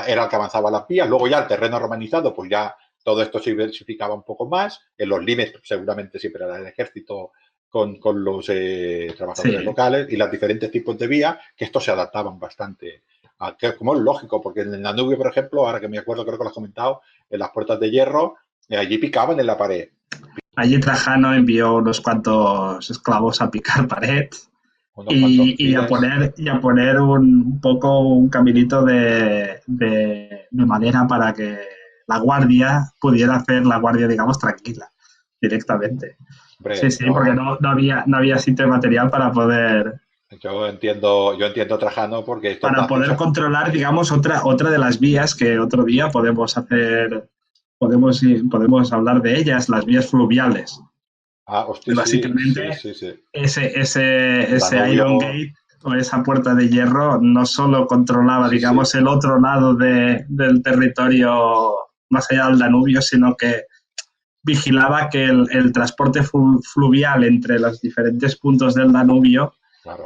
era el que avanzaba las vías, luego ya el terreno romanizado, pues ya todo esto se diversificaba un poco más, en los límites seguramente siempre era el ejército con los trabajadores Sí. locales y los diferentes tipos de vías, que estos se adaptaban bastante, como es lógico, porque en el Danubio, por ejemplo, ahora que me acuerdo, creo que lo has comentado, en las puertas de hierro, allí picaban en la pared. Allí Trajano envió unos cuantos esclavos a picar pared Unos cuantos files. y a poner un poco un caminito de madera para que la guardia pudiera hacer la guardia, digamos, tranquila, directamente. Sí, Hombre, sí, porque no había sitio material yo entiendo Trajano porque estos para dacios. poder controlar, digamos, otra de las vías que otro día podemos hacer, podemos hablar de ellas, las vías fluviales. Ah, hostia, sí, sí, Básicamente, sí, sí. ese Danubio, Iron Gate o esa puerta de hierro no solo controlaba, sí, sí. digamos, el otro lado del territorio más allá del Danubio, sino que vigilaba que el transporte fluvial entre los diferentes puntos del Danubio Claro.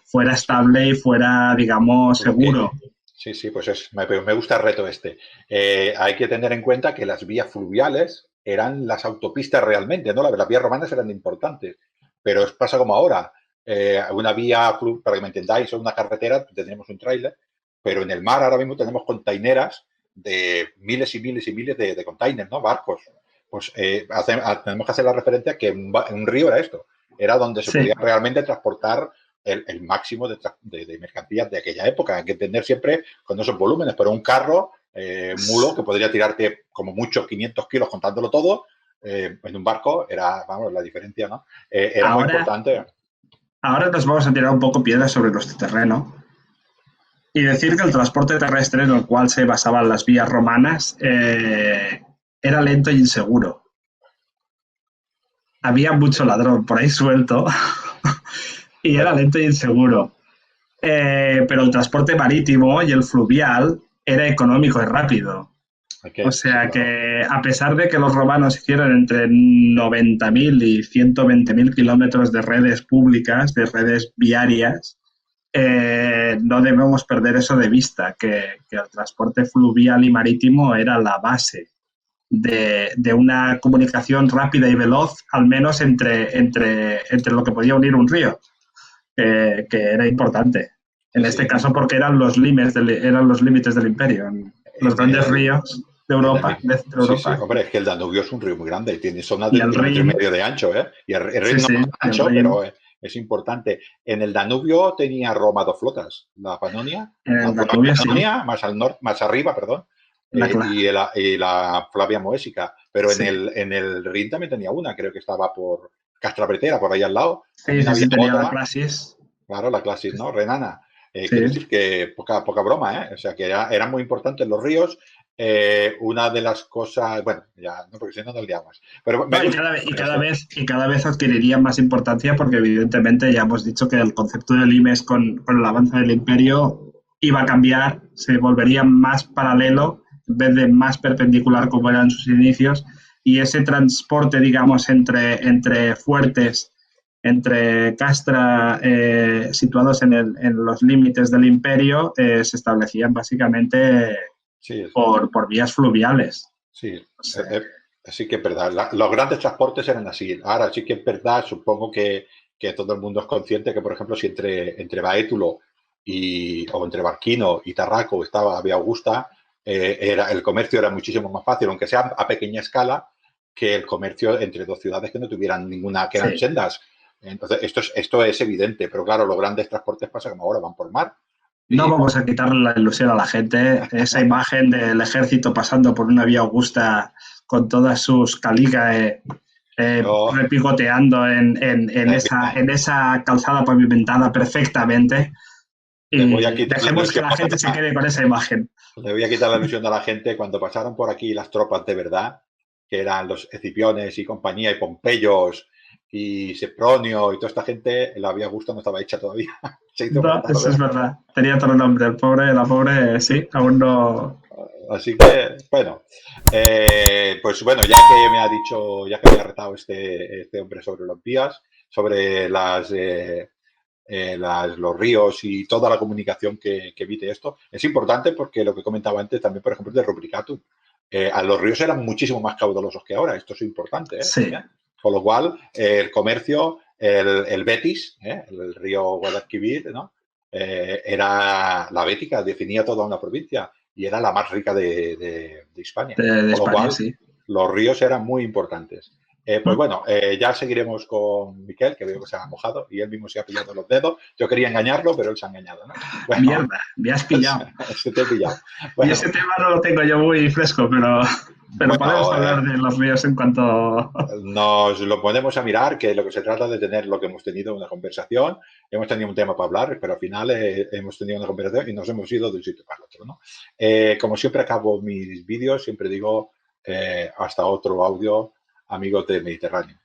fuera Sí, estable y fuera, digamos, seguro. porque sí, sí, pues me gusta el reto este. Hay que tener en cuenta que las vías fluviales eran las autopistas realmente, ¿no? Las vías romanas eran importantes, pero pasa como ahora. Una vía, para que me entendáis, o una carretera, tenemos un tráiler, pero en el mar ahora mismo tenemos containeras de miles y miles y miles de containers, ¿no? Barcos. Pues tenemos que hacer la referencia que un río era esto, era donde se podía Sí, realmente transportar el máximo de mercancías de aquella época. Hay que entender siempre con esos volúmenes, pero un carro, un mulo, que podría tirarte como mucho 500 kilos contándolo todo, en un barco era, vamos, la diferencia, ¿no? Era muy ahora, importante. ahora nos vamos a tirar un poco piedras sobre nuestro terreno y decir que el transporte terrestre en el cual se basaban las vías romanas era lento e inseguro. Había mucho ladrón por ahí suelto y era Bueno, lento e inseguro. Pero el transporte marítimo y el fluvial era económico y rápido. sí, O sea claro. que a pesar de que los romanos hicieron entre 90.000 y 120.000 kilómetros de redes públicas, de redes viarias, no debemos perder eso de vista, que el transporte fluvial y marítimo era la base de una comunicación rápida y veloz, al menos entre lo que podía unir un río, que era importante. Sí, En este sí. caso, porque eran los límites del imperio, los En grandes el, ríos de en Europa, el, de Centro sí, sí, Europa, hombre, es que el Danubio es un río muy grande y tiene zonas y de un el kilómetro y Rin, medio de ancho, ¿eh? Y el sí, Rin no sí, es y el ancho, Rin. pero es importante. En el Danubio tenía Roma dos flotas, la Panonia, En la el Danubio, sí, Panonia más al norte, más arriba, perdón, la, y la Flavia Moésica. Pero sí, en el Rin también tenía una, creo que estaba por Castrapretera, por ahí al lado. sí, También sí, había sí, tenía la otra, clasis, claro, la clase, ¿no? Renana. sí. Quiero decir que poca broma, ¿eh? O sea, que eran muy importantes los ríos. Una de las cosas, bueno, ya, no, porque si no nos liamos. Pero me No, gusta esto. y cada vez adquiriría más importancia porque evidentemente ya hemos dicho que el concepto del IMES con el avance del imperio iba a cambiar, se volvería más paralelo en vez de más perpendicular como eran sus inicios y ese transporte, digamos, entre fuertes, entre castra situados en los límites del imperio, se establecían básicamente Sí, por vías fluviales. sí. O sea, Sí que es verdad. Los grandes transportes eran así. Ahora sí que es verdad, supongo que todo el mundo es consciente que, por ejemplo, si entre Baétulo o entre Barquino y Tarraco estaba Vía Augusta, el comercio era muchísimo más fácil, aunque sea a pequeña escala, que el comercio entre dos ciudades que no tuvieran ninguna, que eran Sí. sendas. Entonces, esto es evidente, pero claro, los grandes transportes pasa como ahora, van por mar. No Y vamos a quitarle la ilusión a la gente. Esa imagen del ejército pasando por una vía Augusta con todas sus caligas yo, repicoteando mira, en esa calzada pavimentada perfectamente. le voy a Y quitar la dejemos que ilusión la gente se quede con esa imagen. le voy a quitar la ilusión a la gente cuando pasaron por aquí las tropas de verdad, que eran los Escipiones y compañía, y Pompeyos y Sempronio y toda esta gente, la vía Augusta no estaba hecha todavía. Se hizo más No, eso tarde. es verdad. Tenía otro nombre. El pobre, la pobre, sí, aún no. Así que, bueno, pues bueno, ya que me ha dicho, ya que me ha retado este hombre sobre los vías, sobre los ríos y toda la comunicación que evite esto, es importante porque lo que comentaba antes también, por ejemplo, de Rubricatum. A los ríos eran muchísimo más caudalosos que ahora, esto es importante Sí, también. Con lo cual, el comercio, el Betis, el río Guadalquivir, ¿no? Era la Bética, definía toda una provincia y era la más rica de Hispania. de Con lo España, cual, sí. los ríos eran muy importantes. Pues bueno, ya seguiremos con Miquel, que veo que se ha mojado y él mismo se ha pillado los dedos. Yo quería engañarlo, pero él se ha engañado, ¿no? Bueno, Mierda, me has pillado. se te he pillado. Y Bueno, ese tema no lo tengo yo muy fresco, pero podemos bueno, hablar de los ríos en cuanto. nos lo ponemos a mirar, que lo que se trata de tener lo que hemos tenido una conversación, hemos tenido un tema para hablar, pero al final hemos tenido una conversación y nos hemos ido de un sitio para el otro, ¿no? Como siempre acabo mis vídeos, siempre digo hasta otro audio, amigos del Mediterráneo.